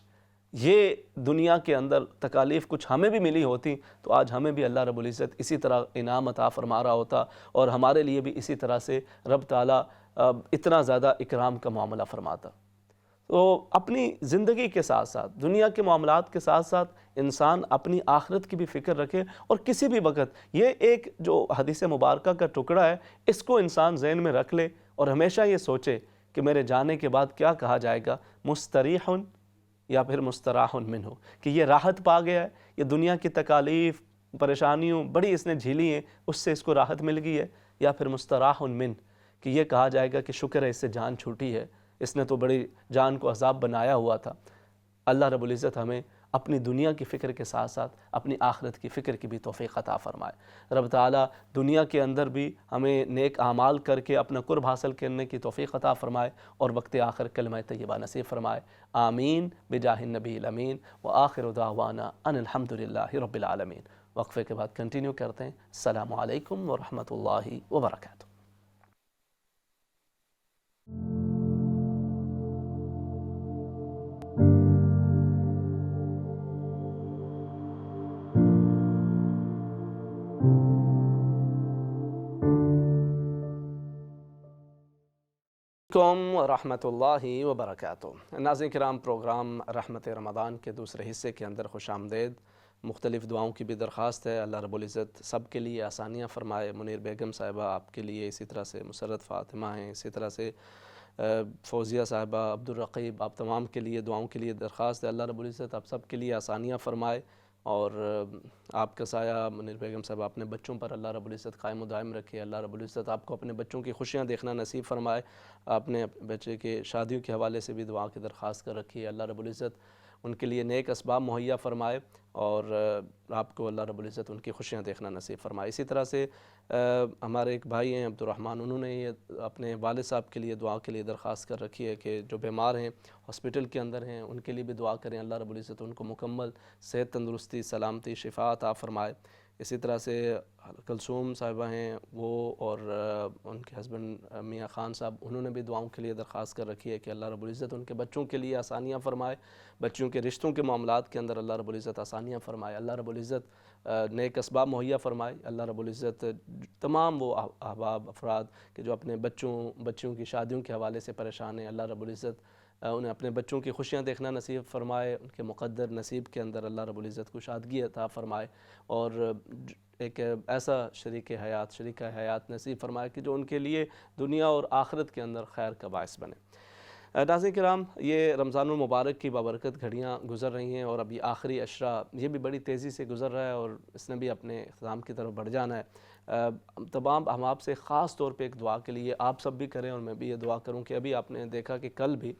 یہ دنیا کے اندر تکالیف کچھ ہمیں بھی ملی ہوتی تو آج ہمیں بھی اللہ رب العزت اسی طرح انعام عطا فرما رہا ہوتا اور ہمارے لیے بھی اسی طرح سے رب تعالیٰ اتنا زیادہ اکرام کا معاملہ فرماتا۔ تو اپنی زندگی کے ساتھ ساتھ، دنیا کے معاملات کے ساتھ ساتھ انسان اپنی آخرت کی بھی فکر رکھے، اور کسی بھی وقت یہ ایک جو حدیث مبارکہ کا ٹکڑا ہے اس کو انسان ذہن میں رکھ لے اور ہمیشہ یہ سوچے کہ میرے جانے کے بعد کیا کہا جائے گا، مستریح یا پھر مستراح منہ، کہ یہ راحت پا گیا ہے، یہ دنیا کی تکالیف، پریشانیوں بڑی اس نے جھیلی ہیں، اس سے اس کو راحت مل گئی ہے، یا پھر مستراح منہ، کہ یہ کہا جائے گا کہ شکر ہے اس سے جان چھوٹی ہے، اس نے تو بڑی جان کو عذاب بنایا ہوا تھا۔ اللہ رب العزت ہمیں اپنی دنیا کی فکر کے ساتھ ساتھ اپنی آخرت کی فکر کی بھی توفیق عطا فرمائے۔ رب تعالیٰ دنیا کے اندر بھی ہمیں نیک اعمال کر کے اپنا قرب حاصل کرنے کی توفیق عطا فرمائے اور وقت آخر کلمہ طیبہ نصیب فرمائے۔ آمین بجاہ النبی الامین وآخر دعوانا ان الحمدللہ رب العالمین۔ وقفے کے بعد کنٹینیو کرتے ہیں۔ السلام علیکم ورحمۃ اللہ وبرکاتہ۔ علیکم ورحمۃ اللہ وبرکاتہ۔ ناظرین کرام، پروگرام رحمت رمضان کے دوسرے حصے کے اندر خوش آمدید۔ مختلف دعاؤں کی بھی درخواست ہے، اللہ رب العزت سب کے لیے آسانیاں فرمائے۔ منیر بیگم صاحبہ آپ کے لیے، اسی طرح سے مسرت فاطمہ ہیں، اسی طرح سے فوزیہ صاحبہ، عبدالرقیب، آپ تمام کے لیے دعاؤں کے لیے درخواست ہے، اللہ رب العزت آپ سب کے لیے آسانیاں فرمائے، اور آپ کا سایہ منیر بیگم صاحب اپنے بچوں پر اللہ رب العزت قائم و دائم رکھے، اللہ رب العزت آپ کو اپنے بچوں کی خوشیاں دیکھنا نصیب فرمائے، آپ نے بچے کے شادیوں کے حوالے سے بھی دعا کی درخواست کر رکھی ہے، اللہ رب العزت ان کے لیے نیک اسباب مہیا فرمائے، اور آپ کو اللہ رب العزت ان کی خوشیاں دیکھنا نصیب فرمائے۔ اسی طرح سے ہمارے ایک بھائی ہیں عبدالرحمن، انہوں نے یہ اپنے والد صاحب کے لیے دعا کے لیے درخواست کر رکھی ہے کہ جو بیمار ہیں ہاسپٹل کے اندر ہیں ان کے لیے بھی دعا کریں، اللہ رب العزت ان کو مکمل صحت، تندرستی، سلامتی، شفا عطا فرمائے۔ اسی طرح سے کلثوم صاحبہ ہیں وہ، اور ان کے ہسبینڈ میاں خان صاحب، انہوں نے بھی دعاؤں کے لیے درخواست کر رکھی ہے کہ اللہ رب العزت ان کے بچوں کے لیے آسانیاں فرمائے، بچوں کے رشتوں کے معاملات کے اندر اللہ رب العزت آسانیاں فرمائے، اللہ رب العزت نیک اسباب مہیا فرمائے، اللہ رب العزت تمام وہ احباب افراد کہ جو اپنے بچوں کی شادیوں کے حوالے سے پریشان ہیں، اللہ رب العزت انہیں اپنے بچوں کی خوشیاں دیکھنا نصیب فرمائے، ان کے مقدر نصیب کے اندر اللہ رب العزت کو شادگی عطا فرمائے، اور ایک ایسا شریک حیات نصیب فرمائے کہ جو ان کے لیے دنیا اور آخرت کے اندر خیر کا باعث بنے۔ ناظرین کرام، یہ رمضان المبارک کی بابرکت گھڑیاں گزر رہی ہیں، اور ابھی آخری عشرہ یہ بھی بڑی تیزی سے گزر رہا ہے، اور اس نے بھی اپنے اختتام کی طرف بڑھ جانا ہے۔ تمام ہم آپ سے خاص طور پہ ایک دعا کے لیے آپ سب بھی کریں، اور میں بھی یہ دعا کروں کہ ابھی آپ نے دیکھا کہ کل بھی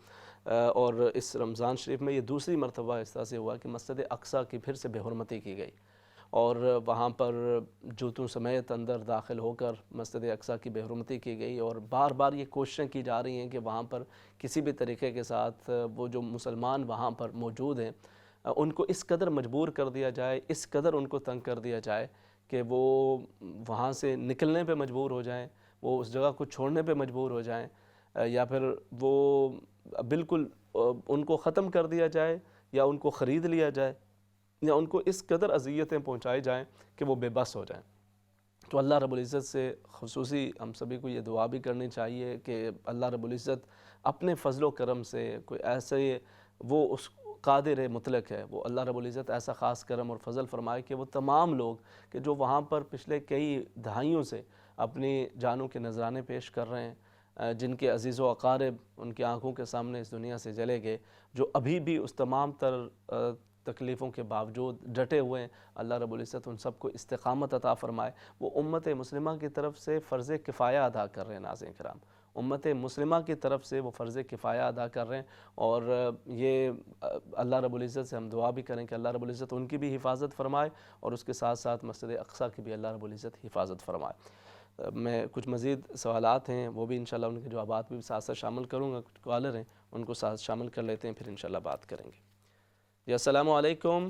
اور اس رمضان شریف میں یہ دوسری مرتبہ اس طرح سے ہوا کہ مسجد اقصیٰ کی پھر سے بے حرمتی کی گئی، اور وہاں پر جوتوں سمیت اندر داخل ہو کر مسجد اقصیٰ کی بے حرمتی کی گئی، اور بار بار یہ کوششیں کی جا رہی ہیں کہ وہاں پر کسی بھی طریقے کے ساتھ وہ جو مسلمان وہاں پر موجود ہیں ان کو اس قدر مجبور کر دیا جائے، اس قدر ان کو تنگ کر دیا جائے کہ وہ وہاں سے نکلنے پہ مجبور ہو جائیں، وہ اس جگہ کو چھوڑنے پہ مجبور ہو جائیں، یا پھر وہ بالکل ان کو ختم کر دیا جائے، یا ان کو خرید لیا جائے، یا ان کو اس قدر اذیتیں پہنچائی جائیں کہ وہ بے بس ہو جائیں۔ تو اللہ رب العزت سے خصوصی ہم سبھی کو یہ دعا بھی کرنی چاہیے کہ اللہ رب العزت اپنے فضل و کرم سے کوئی ایسے، وہ اس قادر مطلق ہے، وہ اللہ رب العزت ایسا خاص کرم اور فضل فرمائے کہ وہ تمام لوگ کہ جو وہاں پر پچھلے کئی دہائیوں سے اپنی جانوں کے نذرانے پیش کر رہے ہیں، جن کے عزیز و اقارب ان کی آنکھوں کے سامنے اس دنیا سے چلے گئے، جو ابھی بھی اس تمام تر تکلیفوں کے باوجود ڈٹے ہوئے ہیں، اللہ رب العزت ان سب کو استقامت عطا فرمائے۔ وہ امت مسلمہ کی طرف سے فرض کفایہ ادا کر رہے ہیں، ناظرین کرام، امت مسلمہ کی طرف سے وہ فرض کفایہ ادا کر رہے ہیں، اور یہ اللہ رب العزت سے ہم دعا بھی کریں کہ اللہ رب العزت ان کی بھی حفاظت فرمائے، اور اس کے ساتھ ساتھ مسجد اقصیٰ کی بھی اللہ رب العزت حفاظت فرمائے۔ میں کچھ مزید سوالات ہیں وہ بھی انشاءاللہ ان کے جوابات بھی ساتھ ساتھ شامل کروں گا، کچھ کالر ہیں ان کو ساتھ شامل کر لیتے ہیں، پھر انشاءاللہ بات کریں گے۔ جی السلام علیکم۔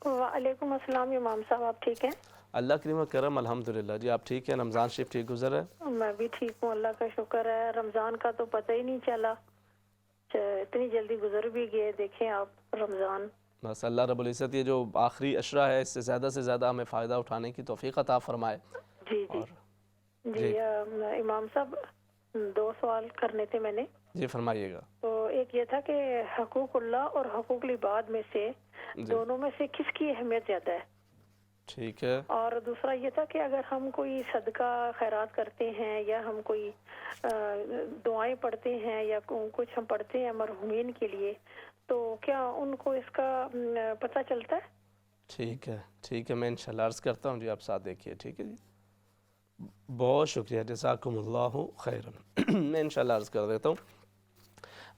وعلیکم السلام امام صاحب، آپ ٹھیک ہیں؟ اللہ کریم و کرم، الحمدللہ۔ جی آپ ٹھیک ہیں؟ رمضان شریف ٹھیک گزر ہے؟ میں بھی ٹھیک ہوں، اللہ کا شکر ہے۔ رمضان کا تو پتہ ہی نہیں چلا، اتنی جلدی گزر بھی گئے، دیکھیں آپ رمضان۔ بس اللہ رب العزت یہ جو آخری عشرہ ہے اس سے زیادہ ہمیں فائدہ اٹھانے کی توفیق عطا فرمائے۔ جی جی اور جی امام صاحب 2 سوال کرنے تھے میں نے۔ جی فرمائیے گا۔ تو ایک یہ تھا کہ حقوق اللہ اور حقوق العباد میں سے دونوں میں سے کس کی اہمیت زیادہ ہے؟ ٹھیک ہے۔ اور دوسرا یہ تھا کہ اگر ہم کوئی صدقہ خیرات کرتے ہیں، یا ہم کوئی دعائیں پڑھتے ہیں، یا کچھ ہم پڑھتے ہیں مرحومین کے لیے، تو کیا ان کو اس کا پتہ چلتا ہے؟ ٹھیک ہے، میں انشاءاللہ عرض کرتا ہوں۔ جی آپ ساتھ دیکھیے، ٹھیک ہے جی، بہت شکریہ، جزاکم اللہ خیرا۔ میں انشاءاللہ عرض کر دیتا ہوں۔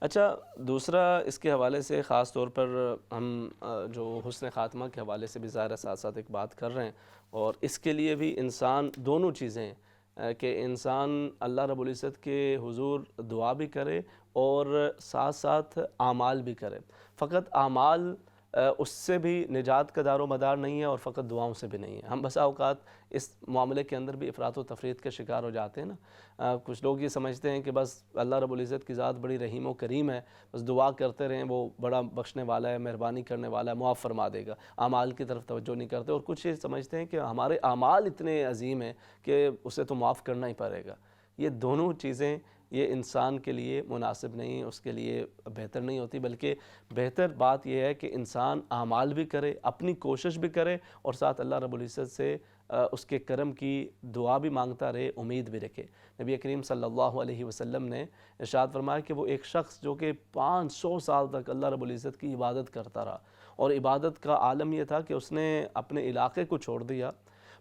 اچھا، دوسرا اس کے حوالے سے خاص طور پر ہم جو حسن خاتمہ کے حوالے سے بھی ظاہر ساتھ ساتھ ایک بات کر رہے ہیں، اور اس کے لیے بھی انسان دونوں چیزیں ہیں کہ انسان اللہ رب العزت کے حضور دعا بھی کرے اور ساتھ ساتھ اعمال بھی کرے۔ فقط اعمال اس سے بھی نجات کا دار و مدار نہیں ہے، اور فقط دعاؤں سے بھی نہیں ہے۔ ہم بسا اوقات اس معاملے کے اندر بھی افراط و تفریط کا شکار ہو جاتے ہیں نا۔ کچھ لوگ یہ سمجھتے ہیں کہ بس اللہ رب العزت کی ذات بڑی رحیم و کریم ہے، بس دعا کرتے رہیں، وہ بڑا بخشنے والا ہے، مہربانی کرنے والا ہے، معاف فرما دے گا، اعمال کی طرف توجہ نہیں کرتے، اور کچھ یہ سمجھتے ہیں کہ ہمارے اعمال اتنے عظیم ہیں کہ اسے تو معاف کرنا ہی پڑے گا۔ یہ دونوں چیزیں یہ انسان کے لیے مناسب نہیں، اس کے لیے بہتر نہیں ہوتی، بلکہ بہتر بات یہ ہے کہ انسان اعمال بھی کرے، اپنی کوشش بھی کرے، اور ساتھ اللہ رب العزت سے اس کے کرم کی دعا بھی مانگتا رہے، امید بھی رکھے۔ نبی کریم صلی اللہ علیہ وسلم نے ارشاد فرمایا کہ وہ ایک شخص جو کہ 500 سال تک اللہ رب العزت کی عبادت کرتا رہا، اور عبادت کا عالم یہ تھا کہ اس نے اپنے علاقے کو چھوڑ دیا،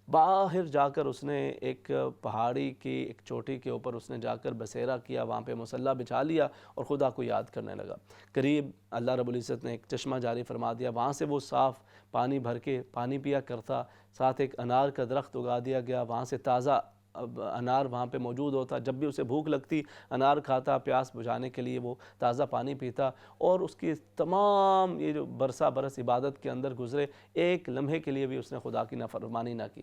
باہر جا کر اس نے ایک پہاڑی کی ایک چوٹی کے اوپر اس نے جا کر بسیرا کیا، وہاں پہ مصلی بچھا لیا اور خدا کو یاد کرنے لگا۔ قریب اللہ رب العزت نے ایک چشمہ جاری فرما دیا، وہاں سے وہ صاف پانی بھر کے پانی پیا کرتا، ساتھ ایک انار کا درخت اگا دیا گیا، وہاں سے تازہ انار وہاں پہ موجود ہوتا، جب بھی اسے بھوک لگتی انار کھاتا، پیاس بجھانے کے لیے وہ تازہ پانی پیتا، اور اس کی تمام یہ جو برسہ برس عبادت کے اندر گزرے، ایک لمحے کے لیے بھی اس نے خدا کی نافرمانی نہ کی۔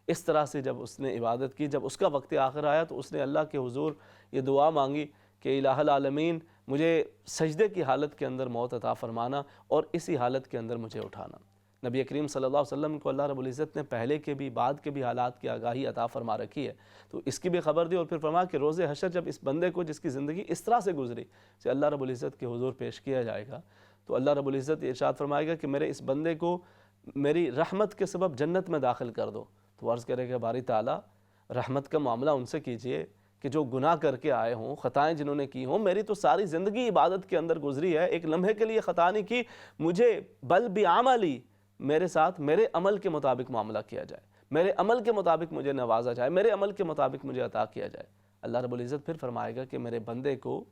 اس طرح سے جب اس نے عبادت کی، جب اس کا وقت آخر آیا تو اس نے اللہ کے حضور یہ دعا مانگی کہ الہ العالمین مجھے سجدے کی حالت کے اندر موت عطا فرمانا اور اسی حالت کے اندر مجھے اٹھانا۔ نبی کریم صلی اللہ علیہ وسلم کو اللہ رب العزت نے پہلے کے بھی بعد کے بھی حالات کی آگاہی عطا فرما رکھی ہے، تو اس کی بھی خبر دی، اور پھر فرمایا کہ روز حشر جب اس بندے کو جس کی زندگی اس طرح سے گزری کہ اللہ رب العزت کے حضور پیش کیا جائے گا، تو اللہ رب العزت ارشاد فرمائے گا کہ میرے اس بندے کو میری رحمت کے سبب جنت میں داخل کر دو۔ تو عرض کرے گا باری تعالیٰ رحمت کا معاملہ ان سے کیجئے کہ جو گناہ کر کے آئے ہوں، خطائیں جنہوں نے کی ہوں، میری تو ساری زندگی عبادت کے اندر گزری ہے، ایک لمحے کے لیے خطا نہیں کی، مجھے بل بعملی میرے ساتھ میرے عمل کے مطابق معاملہ کیا جائے، میرے عمل کے مطابق مجھے نوازا جائے، میرے عمل کے مطابق مجھے عطا کیا جائے۔ اللہ رب العزت پھر فرمائے گا کہ میرے بندے کو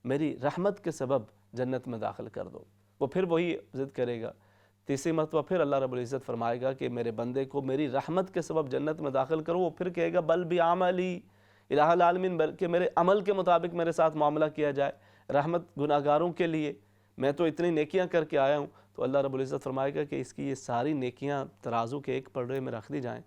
میری رحمت کے سبب جنت میں داخل کر دو۔ وہ پھر وہی ضد کرے گا، تیسری مرتبہ پھر اللہ رب العزت فرمائے گا کہ میرے بندے کو میری رحمت کے سبب جنت میں داخل کرو، وہ پھر کہے گا بل بعملی، الہ العالمین کہ میرے عمل کے مطابق میرے ساتھ معاملہ کیا جائے، رحمت گناہ گاروں کے لیے، میں تو اتنی نیکیاں کر کے آیا ہوں۔ تو اللہ رب العزت فرمائے گا کہ اس کی یہ ساری نیکیاں ترازو کے ایک پلڑے میں رکھ دی جائیں،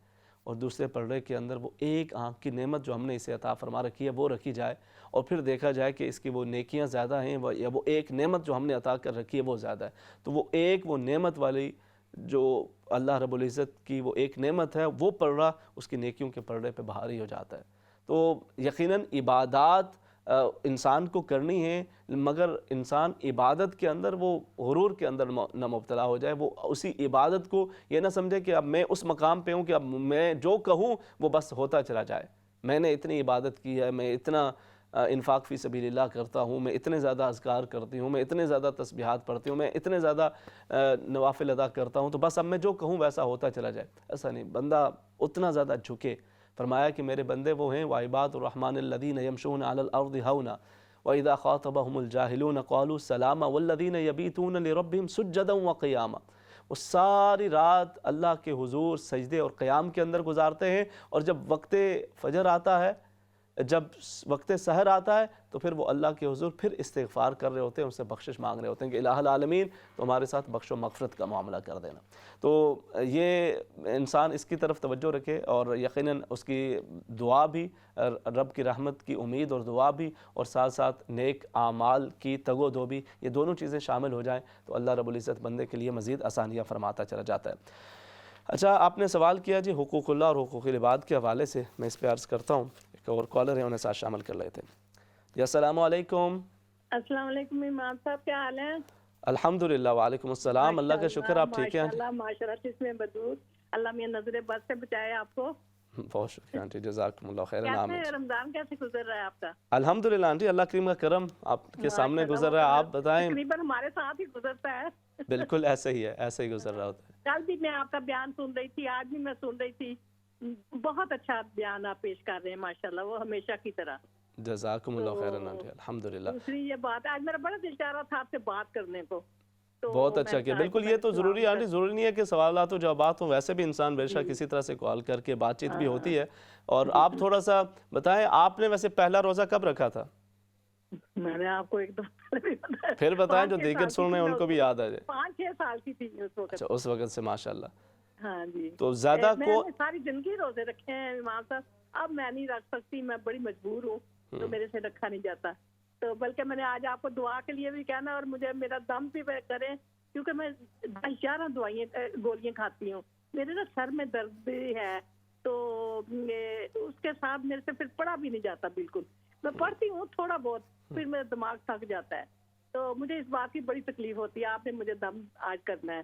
اور دوسرے پلڑے کے اندر وہ ایک آنکھ کی نعمت جو ہم نے اسے عطا فرما رکھی ہے وہ رکھی جائے، اور پھر دیکھا جائے کہ اس کی وہ نیکیاں زیادہ ہیں یا وہ ایک نعمت جو ہم نے عطا کر رکھی ہے وہ زیادہ ہے، تو وہ نعمت والی جو اللہ رب العزت کی وہ ایک نعمت ہے، وہ پلڑا اس کی نیکیوں کے پلڑے پہ بھاری ہو جاتا ہے۔ تو یقیناً عبادات انسان کو کرنی ہے، مگر انسان عبادت کے اندر وہ غرور کے اندر نہ مبتلا ہو جائے، وہ اسی عبادت کو یہ نہ سمجھے کہ اب میں اس مقام پہ ہوں کہ اب میں جو کہوں وہ بس ہوتا چلا جائے، میں نے اتنی عبادت کی ہے، میں اتنا انفاق فی سبیل اللہ کرتا ہوں، میں اتنے زیادہ اذکار کرتی ہوں، میں اتنے زیادہ تسبیحات پڑھتی ہوں، میں اتنے زیادہ نوافل ادا کرتا ہوں، تو بس اب میں جو کہوں ویسا ہوتا چلا جائے۔ ایسا نہیں، بندہ اتنا زیادہ جھکے۔ فرمایا کہ میرے بندے وہ ہیں وَعِبَادُ الرَّحْمَنِ الَّذِينَ يَمْشُونَ عَلَى الْأَرْضِ هَوْنًا وَإِذَا خَاطَبَهُمُ الْجَاهِلُونَ قَالُوا سَلَامًا وَالَّذِينَ يَبِيتُونَ لِرَبِّهِمْ سُجَّدًا وَقِيَامًا۔ وہ ساری رات اللہ کے حضور سجدے اور قیام کے اندر گزارتے ہیں، اور جب وقت فجر آتا ہے، جب وقت سحر آتا ہے، تو پھر وہ اللہ کے حضور پھر استغفار کر رہے ہوتے ہیں، ان سے بخشش مانگ رہے ہوتے ہیں کہ الہ العالمین تو ہمارے ساتھ بخش و مغفرت کا معاملہ کر دینا۔ تو یہ انسان اس کی طرف توجہ رکھے، اور یقیناً اس کی دعا بھی، رب کی رحمت کی امید اور دعا بھی، اور ساتھ ساتھ نیک اعمال کی تگ و دو بھی، یہ دونوں چیزیں شامل ہو جائیں تو اللہ رب العزت بندے کے لیے مزید آسانیاں فرماتا چلا جاتا ہے۔ اچھا، آپ نے سوال کیا جی حقوق اللہ اور حقوق العباد کے حوالے سے، میں اس پہ عرض کرتا ہوں، ایک اور کالر ہے انہیں ساتھ شامل کر لیتے ہیں۔ جی السلام علیکم۔ السلام علیکم امام صاحب، کیا حال ہے؟ الحمدللہ، وعلیکم السلام، اللہ کا شکر، آپ ٹھیک ہیں؟ ماشاءاللہ ماشاءاللہ، اس میں بدود، اللہ میاں نظر بد سے بچائے آپ کو۔ بہت شکریہ آنٹی، جزاکم اللہ خیرا۔ کیسے رمضان کیسے گزر رہا ہے آپ کا؟ الحمدللہ آنٹی، اللہ کریم کا کرم آپ کے سامنے گزر رہا ہے، آپ بتائیں۔ تقریباً ہمارے ساتھ ہی گزرتا ہے۔ بالکل ایسے ہی ہے، ایسے ہی گزر رہا ہوتا ہے۔ کل بھی میں آپ کا بیان سن رہی تھی، آج بھی میں سن رہی تھی، بہت اچھا بیان آپ پیش کر رہے ہیں ماشاءاللہ، وہ ہمیشہ کی طرح۔ جزاکم اللہ خیرا آنٹی، الحمدللہ۔ دوسری یہ بات، آج میرا بڑا دل چاہ رہا تھا آپ سے بات کرنے کو۔ بہت اچھا کیا، بالکل یہ تو ضروری ہے آنٹی، ضروری نہیں ہے کہ سوالات و جوابات ہوں، ویسے بھی انسان بے شک کسی طرح سے کال کر کے بات چیت بھی ہوتی ہے۔ اور آپ تھوڑا سا بتائیں، آپ نے ویسے پہلا روزہ کب رکھا تھا؟ میں نے آپ کو ایک دو پھر بتائیں جو دیگر سن رہے ہیں ان کو بھی یاد آ جائے۔ 5-6 سال کی تھی اس وقت۔ اچھا، اس وقت سے ماشاءاللہ۔ ہاں جی، تو زیادہ میں نے ساری زندگی روزے رکھے ہیں امام صاحب، اب میں نہیں رکھ سکتی، میں بڑی مجبور ہوں، تو میرے سے رکھا نہیں جاتا، تو بلکہ میں نے آج آپ کو دعا کے لیے بھی کہنا، اور مجھے میرا دم بھی کریں، کیونکہ میں 11 گولیاں کھاتی ہوں، میرے نا سر میں درد بھی ہے، تو اس کے ساتھ میرے سے پھر پڑھا بھی نہیں جاتا بالکل، میں پڑھتی ہوں تھوڑا بہت، پھر میرا دماغ تھک جاتا ہے، تو مجھے اس بات کی بڑی تکلیف ہوتی ہے۔ آپ نے مجھے دم آج کرنا ہے۔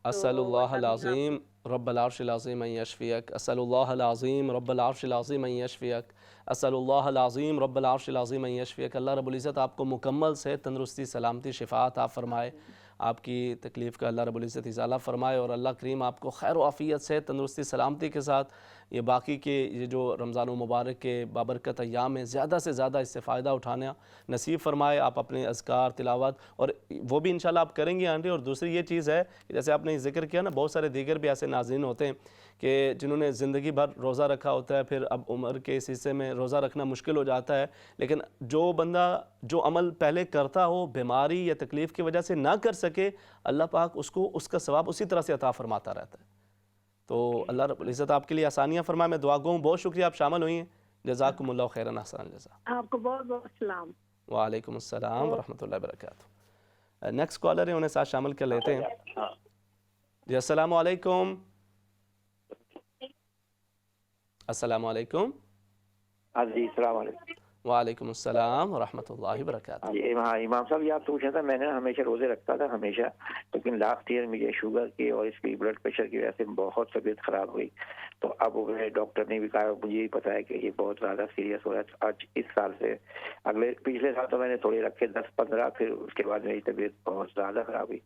اسأل تو اللہ اللہ تعالیٰ آپ العظیم رب العرش العظیم ان یشفیک، اسأل اللہ العظیم رب العرش العظیم ان یشفیک، اسأل اللہ العظیم رب العرش العظیم ان یشفیک۔ اللہ رب العزت آپ کو مکمل صحت، تندرستی، سلامتی، شفا عطا فرمائے، آپ کی تکلیف کا اللہ رب العزت ازالہ فرمائے، اور اللہ کریم آپ کو خیر و عافیت، صحت، تندرستی، سلامتی کے ساتھ یہ باقی کے یہ جو رمضان المبارک کے بابرکت ایام ہیں زیادہ سے زیادہ اس سے فائدہ اٹھانا نصیب فرمائے۔ آپ اپنے اذکار، تلاوت، اور وہ بھی انشاءاللہ آپ کریں گے آنٹی۔ اور دوسری یہ چیز ہے کہ جیسے آپ نے ذکر کیا نا، بہت سارے دیگر بھی ایسے ناظرین ہوتے ہیں کہ جنہوں نے زندگی بھر روزہ رکھا ہوتا ہے، پھر اب عمر کے اس حصے میں روزہ رکھنا مشکل ہو جاتا ہے، لیکن جو بندہ جو عمل پہلے کرتا ہو بیماری یا تکلیف کی وجہ سے نہ کر سکے، اللہ پاک اس کو اس کا ثواب اسی طرح سے عطا فرماتا رہتا ہے۔ تو اللہ رب العزت آپ کے لیے آسانیاں فرمائے۔ میں دعا گو ہوں، بہت شکریہ آپ شامل ہوئی ہیں، جزاکم اللہ خیرا، احسن الجزا۔ آپ کو بہت بہت سلام۔ وعلیکم السلام ورحمۃ اللہ وبرکاتہ۔ نیکسٹ کالر ہے، انہیں ساتھ شامل کر لیتے ہیں۔ جی السلام علیکم۔ السلام علیکم۔ ہاں جی السلام علیکم۔ وعلیکم السلام ورحمۃ اللہ وبرکاتہ۔ جی ہاں امام صاحب یہ آپ پوچھا تھا، میں نے ہمیشہ روزے رکھتا تھا ہمیشہ، لیکن لاسٹ ایئر مجھے شوگر کی اور اس کی بلڈ پریشر کی وجہ سے بہت طبیعت خراب ہوئی، تو اب ڈاکٹر نے بھی کہا، مجھے یہ پتا ہے کہ یہ بہت زیادہ سیریس ہو رہا ہے آج اس سال سے۔ پچھلے سال تو میں نے تھوڑے رکھے 10-15، پھر اس کے بعد میری طبیعت بہت زیادہ خراب ہوئی،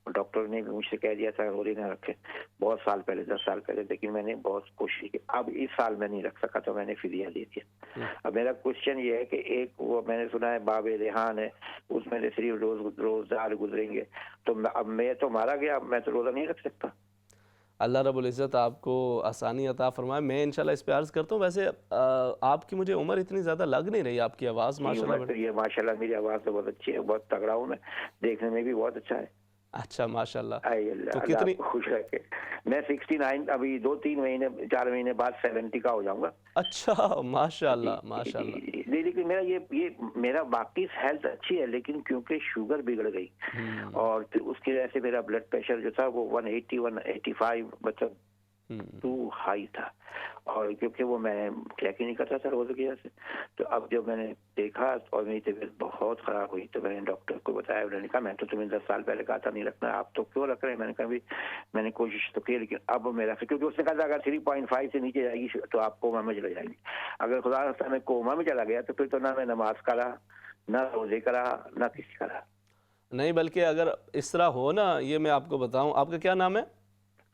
اور ڈاکٹر نے بھی مجھ سے کہہ دیا تھا روزے نہ رکھے بہت سال پہلے، 10 سال پہلے، لیکن میں نے بہت کوشش کی۔ اب اس سال میں نہیں رکھ سکا تو میں نے فدیہ دے دیا۔ اب میرا کوشچن یہ ہے کہ ایک وہ میں نے سنا ہے باب ریحان ہے، اس میں سے صرف روزدار گزریں گے، تو اب میں تو مارا گیا، اب میں تو روزہ نہیں رکھ سکتا۔ اللہ رب العزت آپ کو آسانی عطا فرمائے۔ میں انشاءاللہ اس پہ عرض کرتا ہوں، ویسے آپ کی مجھے عمر اتنی زیادہ لگ نہیں رہی، آپ کی آواز ماشاءاللہ یہ ماشاءاللہ میری آواز تو بہت اچھی ہے، بہت تگڑا ہوں میں، دیکھنے میں بھی بہت اچھا ہے۔ اچھا ماشاءاللہ۔ تو اللہ کتنی آپ کو خوش رکھے۔ میں 69 ابھی 2-3 مہینے 4 مہینے بعد 70 کا ہو جاؤں گا۔ اچھا ماشاءاللہ ماشاءاللہ۔ لیکن میرا یہ میرا باقی ہیلتھ اچھی ہے، لیکن کیونکہ شوگر بگڑ گئی اور پھر اس کی وجہ سے میرا بلڈ پریشر جو تھا وہ 180 185 مطلب ٹو ہائی تھا، اور کیونکہ وہ میں چیک ہی نہیں کرتا تھا روزے کی وجہ سے، تو اب جب میں نے دیکھا اور میری طبیعت بہت خراب ہوئی تو میں نے ڈاکٹر کو بتایا، انہوں نے کہا میں تو تمہیں 10 سال پہلے کہا تھا نہیں رکھنا، آپ تو کیوں رکھ رہے ہیں؟ میں نے کہا بھی میں نے کوشش تو کی، لیکن اب میرا، کیونکہ اس نے کہا تھا اگر 3.5 سے نیچے جائے گی تو آپ کوما میں چلے جائیں گی، اگر خدا نخواستہ میں کوما میں چلا گیا تو پھر تو نہ میں نماز کا رہا، نہ روزے کا رہا، نہ کسی کا رہا۔ نہیں بلکہ اگر اس طرح ہو نا، یہ میں آپ کو بتاؤں، آپ کا کیا نام ہے؟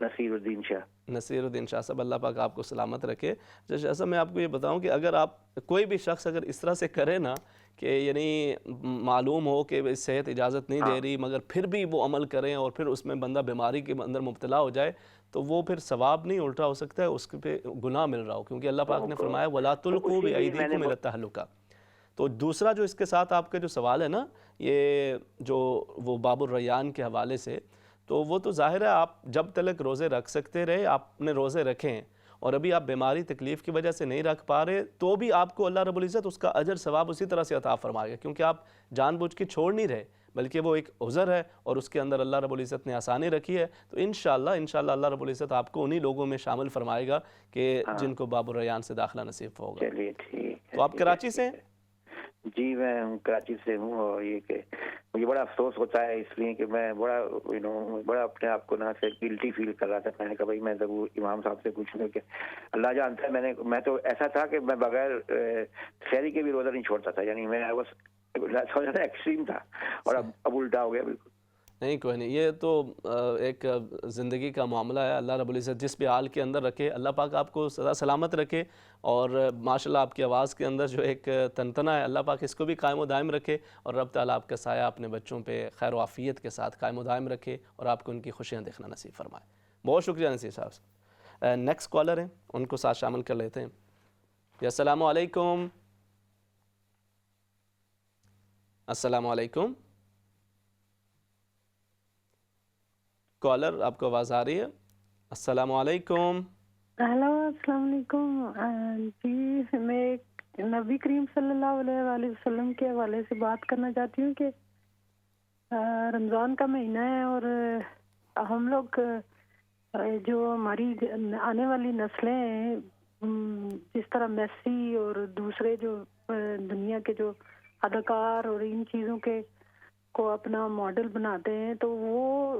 نصیر الدین شاہ۔ نصیر الدین شاہ صاحب، اللہ پاک آپ کو سلامت رکھے۔ شاہ صاحب میں آپ کو یہ بتاؤں کہ اگر آپ کوئی بھی شخص اگر اس طرح سے کرے نا کہ یعنی معلوم ہو کہ صحت اجازت نہیں دے رہی مگر پھر بھی وہ عمل کریں اور پھر اس میں بندہ بیماری کے اندر مبتلا ہو جائے، تو وہ پھر ثواب نہیں الٹا ہو سکتا ہے، اس پہ گناہ مل رہا ہو، کیونکہ اللہ پاک نے فرمایا وَلَا تُلْقُوا بِأَيْدِيكُمْ إِلَى التَّهْلُكَةِ۔ تو دوسرا جو اس کے ساتھ آپ کا جو سوال ہے نا، یہ جو وہ باب الریان کے حوالے سے، تو وہ تو ظاہر ہے آپ جب تلک روزے رکھ سکتے رہے آپ نے روزے رکھیں، اور ابھی آپ بیماری تکلیف کی وجہ سے نہیں رکھ پا رہے تو بھی آپ کو اللہ رب العزت اس کا اجر ثواب اسی طرح سے عطا فرمائے گا، کیونکہ آپ جان بوجھ کے چھوڑ نہیں رہے، بلکہ وہ ایک عذر ہے اور اس کے اندر اللہ رب العزت نے آسانی رکھی ہے۔ تو انشاءاللہ اللہ رب العزت آپ کو انہی لوگوں میں شامل فرمائے گا کہ جن کو باب الریان سے داخلہ نصیب ہوگا۔ چلیے ٹھیک ہے۔ تو آپ کراچی سے ہیں؟ جی میں کراچی سے ہوں، اور یہ کہ مجھے بڑا افسوس ہوتا ہے اس لیے کہ میں بڑا اپنے آپ کو نہ سے گلٹی فیل کر رہا تھا، میں نے کہا بھائی میں ضرور امام صاحب سے پوچھوں کہ اللہ جانتا ہے میں تو ایسا تھا کہ میں بغیر شہری کے بھی روزہ نہیں چھوڑتا تھا، یعنی میں بس ایکسٹریم تھا، اور اب الٹا ہو گیا بالکل۔ نہیں کوئی نہیں، یہ تو ایک زندگی کا معاملہ ہے، اللہ رب العزت جس بھی حال کے اندر رکھے، اللہ پاک آپ کو سدا سلامت رکھے، اور ماشاءاللہ آپ کی آواز کے اندر جو ایک تنتنا ہے، اللہ پاک اس کو بھی قائم و دائم رکھے، اور رب تعالیٰ آپ کا سایہ اپنے بچوں پہ خیر و عافیت کے ساتھ قائم و دائم رکھے، اور آپ کو ان کی خوشیاں دیکھنا نصیب فرمائے۔ بہت شکریہ نصیر صاحب۔ نیکسٹ کالر ہیں، ان کو ساتھ شامل کر لیتے ہیں۔ جی السلام علیکم۔ السلام علیکم کالر، آپ کو آواز آ رہی ہے؟ السلام علیکم۔ ہیلو السلام علیکم جی، میں نبی کریم صلی اللہ علیہ وآلہ وسلم کے حوالے سے بات کرنا چاہتی ہوں کہ رمضان کا مہینہ ہے، اور ہم لوگ جو ہماری آنے والی نسلیں ہیں، جس طرح میسی اور دوسرے جو دنیا کے جو اداکار اور ان چیزوں کے کو اپنا ماڈل بناتے ہیں، تو وہ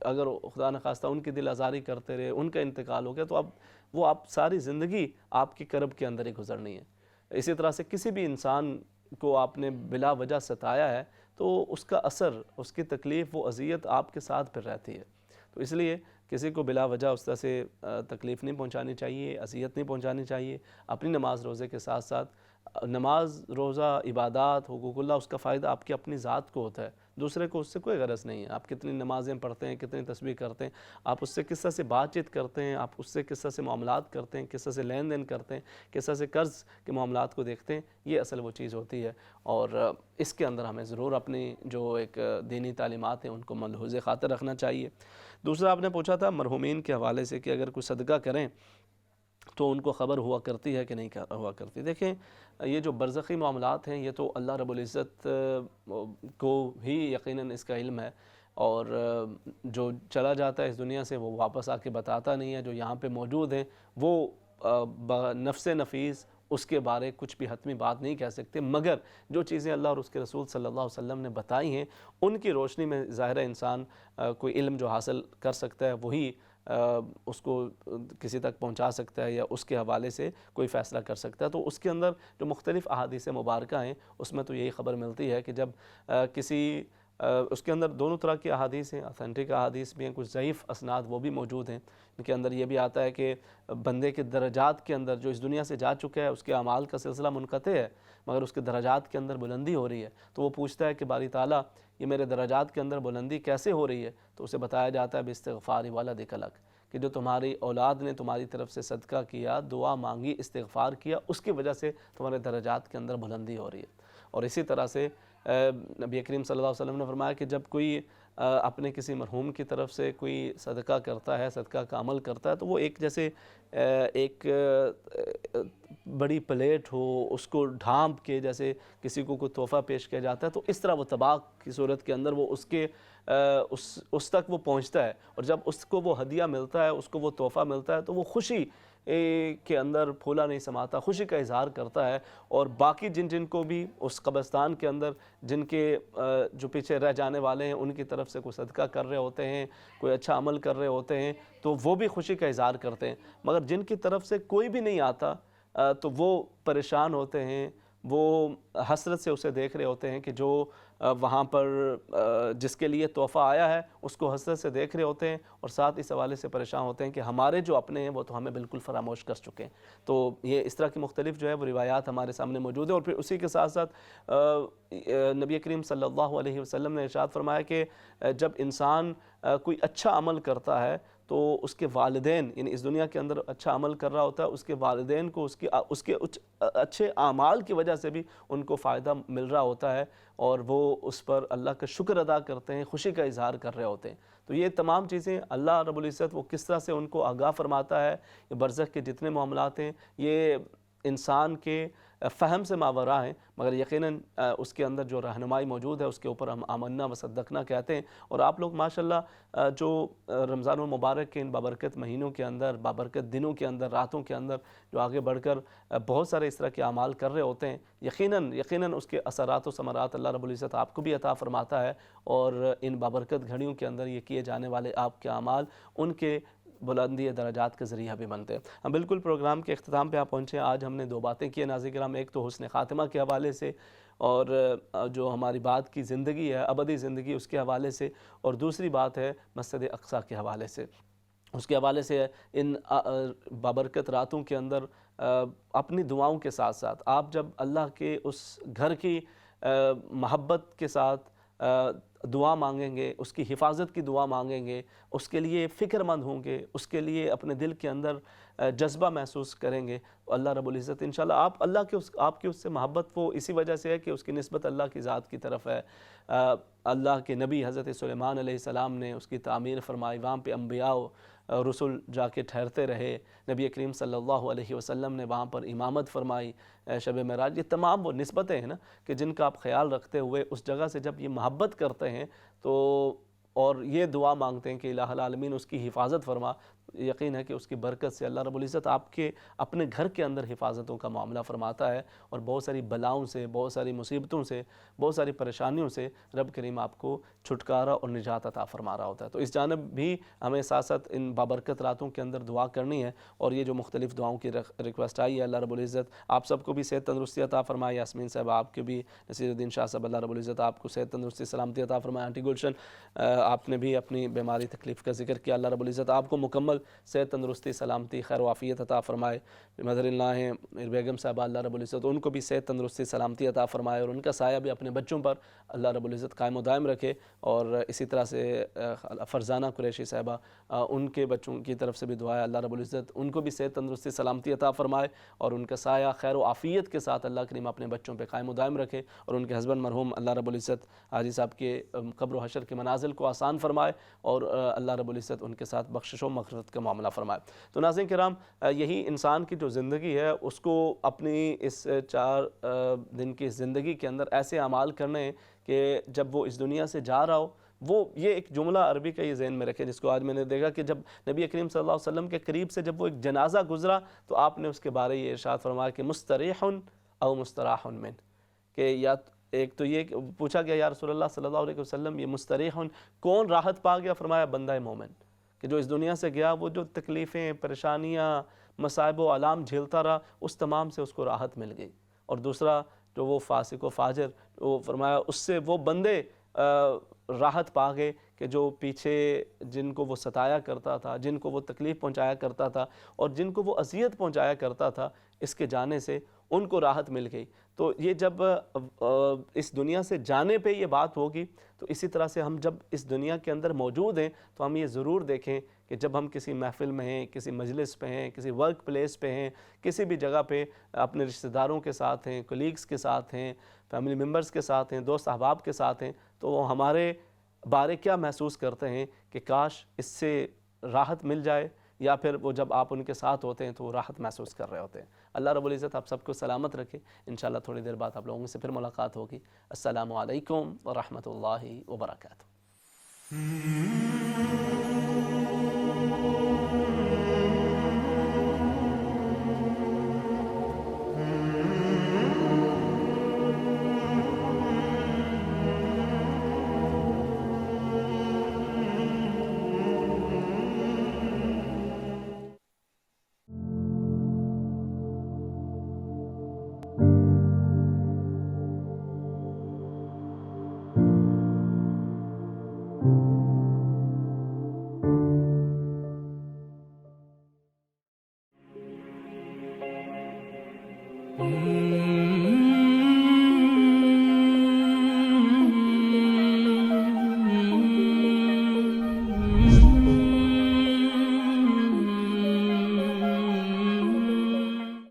اگر خدا نخواستہ ان کی دل آزاری کرتے رہے، ان کا انتقال ہو گیا، تو اب وہ آپ ساری زندگی آپ کی کرب کے اندر ہی گزرنی ہے۔ اسی طرح سے کسی بھی انسان کو آپ نے بلا وجہ ستایا ہے تو اس کا اثر، اس کی تکلیف، وہ اذیت آپ کے ساتھ پھر رہتی ہے۔ تو اس لیے کسی کو بلا وجہ اس طرح سے تکلیف نہیں پہنچانی چاہیے، اذیت نہیں پہنچانی چاہیے۔ اپنی نماز روزے کے ساتھ ساتھ نماز روزہ عبادات حقوق اللہ، اس کا فائدہ آپ کی اپنی ذات کو ہوتا ہے، دوسرے کو اس سے کوئی غرض نہیں ہے۔ آپ کتنی نمازیں پڑھتے ہیں، کتنی تسبیح کرتے ہیں، آپ اس سے کس طرح سے بات چیت کرتے ہیں، آپ اس سے کس طرح سے معاملات کرتے ہیں، کس طرح سے لین دین کرتے ہیں، کس طرح سے قرض کے معاملات کو دیکھتے ہیں، یہ اصل وہ چیز ہوتی ہے۔ اور اس کے اندر ہمیں ضرور اپنی جو ایک دینی تعلیمات ہیں ان کو ملحوظ خاطر رکھنا چاہیے۔ دوسرا آپ نے پوچھا تھا مرحومین کے حوالے سے کہ اگر کوئی صدقہ کریں تو ان کو خبر ہوا کرتی ہے کہ نہیں ہوا کرتی۔ دیکھیں، یہ جو برزخی معاملات ہیں یہ تو اللہ رب العزت کو ہی یقیناً اس کا علم ہے، اور جو چلا جاتا ہے اس دنیا سے وہ واپس آ کے بتاتا نہیں ہے۔ جو یہاں پہ موجود ہیں وہ نفس نفیس اس کے بارے کچھ بھی حتمی بات نہیں کہہ سکتے، مگر جو چیزیں اللہ اور اس کے رسول صلی اللہ علیہ وسلم نے بتائی ہیں ان کی روشنی میں ظاہر انسان کوئی علم جو حاصل کر سکتا ہے وہی اس کو کسی تک پہنچا سکتا ہے یا اس کے حوالے سے کوئی فیصلہ کر سکتا ہے۔ تو اس کے اندر جو مختلف احادیث مبارکہ ہیں اس میں تو یہی خبر ملتی ہے کہ جب کسی اس کے اندر دونوں طرح کی احادیث ہیں، اتھینٹک احادیث بھی ہیں، کچھ ضعیف اسناد وہ بھی موجود ہیں، ان کے اندر یہ بھی آتا ہے کہ بندے کے درجات کے اندر جو اس دنیا سے جا چکا ہے اس کے اعمال کا سلسلہ منقطع ہے مگر اس کے درجات کے اندر بلندی ہو رہی ہے، تو وہ پوچھتا ہے کہ باری تعالیٰ یہ میرے درجات کے اندر بلندی کیسے ہو رہی ہے؟ تو اسے بتایا جاتا ہے باستغفار ولدک لک، کہ جو تمہاری اولاد نے تمہاری طرف سے صدقہ کیا، دعا مانگی، استغفار کیا، اس کی وجہ سے تمہارے درجات کے اندر بلندی ہو رہی ہے۔ اور اسی طرح سے نبی کریم صلی اللہ علیہ وسلم نے فرمایا کہ جب کوئی اپنے کسی مرحوم کی طرف سے کوئی صدقہ کرتا ہے، صدقہ کا عمل کرتا ہے، تو وہ ایک جیسے ایک بڑی پلیٹ ہو، اس کو ڈھانپ کے جیسے کسی کو کوئی تحفہ پیش کیا جاتا ہے، تو اس طرح وہ طباق کی صورت کے اندر وہ اس کے اس تک وہ پہنچتا ہے، اور جب اس کو وہ ہدیہ ملتا ہے، اس کو وہ تحفہ ملتا ہے، تو وہ خوشی کے اندر پھولا نہیں سماتا، خوشی کا اظہار کرتا ہے۔ اور باقی جن کو بھی اس قبرستان کے اندر جن کے جو پیچھے رہ جانے والے ہیں ان کی طرف سے کوئی صدقہ کر رہے ہوتے ہیں، کوئی اچھا عمل کر رہے ہوتے ہیں، تو وہ بھی خوشی کا اظہار کرتے ہیں، مگر جن کی طرف سے کوئی بھی نہیں آتا تو وہ پریشان ہوتے ہیں، وہ حسرت سے اسے دیکھ رہے ہوتے ہیں کہ جو وہاں پر جس کے لیے تحفہ آیا ہے اس کو حسرت سے دیکھ رہے ہوتے ہیں، اور ساتھ اس حوالے سے پریشان ہوتے ہیں کہ ہمارے جو اپنے ہیں وہ تو ہمیں بالکل فراموش کر چکے ہیں۔ تو یہ اس طرح کی مختلف جو ہے وہ روایات ہمارے سامنے موجود ہیں۔ اور پھر اسی کے ساتھ ساتھ نبی کریم صلی اللہ علیہ وسلم نے ارشاد فرمایا کہ جب انسان کوئی اچھا عمل کرتا ہے تو اس کے والدین، یعنی اس دنیا کے اندر اچھا عمل کر رہا ہوتا ہے، اس کے والدین کو اس کے اچھے اعمال کی وجہ سے بھی ان کو فائدہ مل رہا ہوتا ہے، اور وہ اس پر اللہ کا شکر ادا کرتے ہیں، خوشی کا اظہار کر رہے ہوتے ہیں۔ تو یہ تمام چیزیں اللہ رب العزت وہ کس طرح سے ان کو آگاہ فرماتا ہے، یہ برزخ کے جتنے معاملات ہیں یہ انسان کے فہم سے ماوراء ہیں، مگر یقیناً اس کے اندر جو رہنمائی موجود ہے اس کے اوپر ہم آمنا و صدقنا کہتے ہیں۔ اور آپ لوگ ماشاءاللہ جو رمضان المبارک کے ان بابرکت مہینوں کے اندر، بابرکت دنوں کے اندر، راتوں کے اندر جو آگے بڑھ کر بہت سارے اس طرح کے اعمال کر رہے ہوتے ہیں، یقیناً اس کے اثرات و ثمرات اللہ رب العزت آپ کو بھی عطا فرماتا ہے، اور ان بابرکت گھڑیوں کے اندر یہ کیے جانے والے آپ کے اعمال ان کے بلندی درجات کا ذریعہ بھی بنتے ہیں۔ ہم بالکل پروگرام کے اختتام پہ آپ پہنچے ہیں۔ آج ہم نے دو باتیں کی ہیں ناظرین کرام، ایک تو حسن خاتمہ کے حوالے سے، اور جو ہماری بات کی زندگی ہے، ابدی زندگی، اس کے حوالے سے، اور دوسری بات ہے مسجد اقصیٰ کے حوالے سے۔ اس کے حوالے سے ان بابرکت راتوں کے اندر اپنی دعاؤں کے ساتھ ساتھ آپ جب اللہ کے اس گھر کی محبت کے ساتھ دعا مانگیں گے، اس کی حفاظت کی دعا مانگیں گے، اس کے لیے فکر مند ہوں گے، اس کے لیے اپنے دل کے اندر جذبہ محسوس کریں گے، اللہ رب العزت انشاءاللہ آپ کی اس سے محبت وہ اسی وجہ سے ہے کہ اس کی نسبت اللہ کی ذات کی طرف ہے۔ اللہ کے نبی حضرت سلیمان علیہ السلام نے اس کی تعمیر فرمائی، وہاں پہ انبیاء و رسول جا کے ٹھہرتے رہے، نبی کریم صلی اللہ علیہ وسلم نے وہاں پر امامت فرمائی شب معراج۔ یہ تمام وہ نسبتیں ہیں نا کہ جن کا آپ خیال رکھتے ہوئے اس جگہ سے جب یہ محبت کرتے ہیں تو اور یہ دعا مانگتے ہیں کہ الہ العالمین اس کی حفاظت فرما، یقین ہے کہ اس کی برکت سے اللہ رب العزت آپ کے اپنے گھر کے اندر حفاظتوں کا معاملہ فرماتا ہے، اور بہت ساری بلاؤں سے، بہت ساری مصیبتوں سے، بہت ساری پریشانیوں سے رب کریم آپ کو چھٹکارا اور نجات عطا فرما رہا ہوتا ہے۔ تو اس جانب بھی ہمیں ساتھ ساتھ ان بابرکت راتوں کے اندر دعا کرنی ہے، اور یہ جو مختلف دعاؤں کی ریکویسٹ آئی ہے، اللہ رب العزت آپ سب کو بھی صحت تندرستی عطا فرمائے۔ یاسمین صاحب آپ کے بھی، نصیر الدین شاہ صاحب اللہ رب العزت آپ کو صحت تندرستی سلامتی عطا فرمائے۔ آنٹی گلشن آپ نے بھی اپنی بیماری تکلیف کا ذکر کیا، اللہ رب العزت آپ کو مکمل صحت تندرستی سلامتی خیر و عافیت عطا فرمائے۔ مظہر اللہ ہیں میری بیگم صاحبہ، اللہ رب العزت ان کو بھی صحت تندرستی سلامتی عطا فرمائے، اور ان کا سایہ بھی اپنے بچوں پر اللہ رب العزت قائم و دائم رکھے۔ اور اسی طرح سے فرزانہ قریشی صاحبہ، ان کے بچوں کی طرف سے بھی دعا ہے، اللہ رب العزت ان کو بھی صحت تندرستی سلامتی عطا فرمائے، اور ان کا سایہ خیر و عافیت کے ساتھ اللہ کریم اپنے بچوں پہ قائم و دائم رکھے، اور ان کے ہسبینڈ مرحوم اللہ رب العزت حاجی صاحب کے قبر و حشر کے منازل کو آسان فرمائے، اور اللہ رب العزت ان کے ساتھ بخشش و مغفرت کا معاملہ فرمائے۔ تو ناظرین کرام، یہی انسان کی جو زندگی ہے اس کو اپنی اس 4 دن کی زندگی کے اندر ایسے اعمال کرنے ہیں کہ جب وہ اس دنیا سے جا رہا ہو، وہ یہ ایک جملہ عربی کا یہ ذہن میں رکھے، جس کو آج میں نے دیکھا کہ جب نبی کریم صلی اللہ علیہ وسلم کے قریب سے جب وہ ایک جنازہ گزرا تو آپ نے اس کے بارے یہ ارشاد فرمایا کہ مستریح او مستراح من، کہ یا ایک تو یہ پوچھا گیا یا رسول اللہ صلی اللہ علیہ وسلم یہ مستریح کون راحت پا گیا؟ فرمایا بندہ مومن، کہ جو اس دنیا سے گیا وہ جو تکلیفیں، پریشانیاں، مصائب و آلام جھیلتا رہا، اس تمام سے اس کو راحت مل گئی۔ اور دوسرا جو وہ فاسق و فاجر، وہ فرمایا اس سے وہ بندے راحت پا گئے کہ جو پیچھے جن کو وہ ستایا کرتا تھا، جن کو وہ تکلیف پہنچایا کرتا تھا، اور جن کو وہ اذیت پہنچایا کرتا تھا، اس کے جانے سے ان کو راحت مل گئی۔ تو یہ جب اس دنیا سے جانے پہ یہ بات ہوگی، تو اسی طرح سے ہم جب اس دنیا کے اندر موجود ہیں تو ہم یہ ضرور دیکھیں کہ جب ہم کسی محفل میں ہیں، کسی مجلس پہ ہیں، کسی ورک پلیس پہ ہیں، کسی بھی جگہ پہ اپنے رشتہ داروں کے ساتھ ہیں، کولیگز کے ساتھ ہیں، فیملی ممبرز کے ساتھ ہیں، دوست احباب کے ساتھ ہیں، تو وہ ہمارے بارے کیا محسوس کرتے ہیں کہ کاش اس سے راحت مل جائے، یا پھر وہ جب آپ ان کے ساتھ ہوتے ہیں تو وہ راحت محسوس کر رہے ہوتے ہیں۔ اللہ رب العزت آپ سب کو سلامت رکھے۔ انشاءاللہ تھوڑی دیر بعد آپ لوگوں سے پھر ملاقات ہوگی۔ السلام علیکم ورحمۃ اللہ وبرکاتہ۔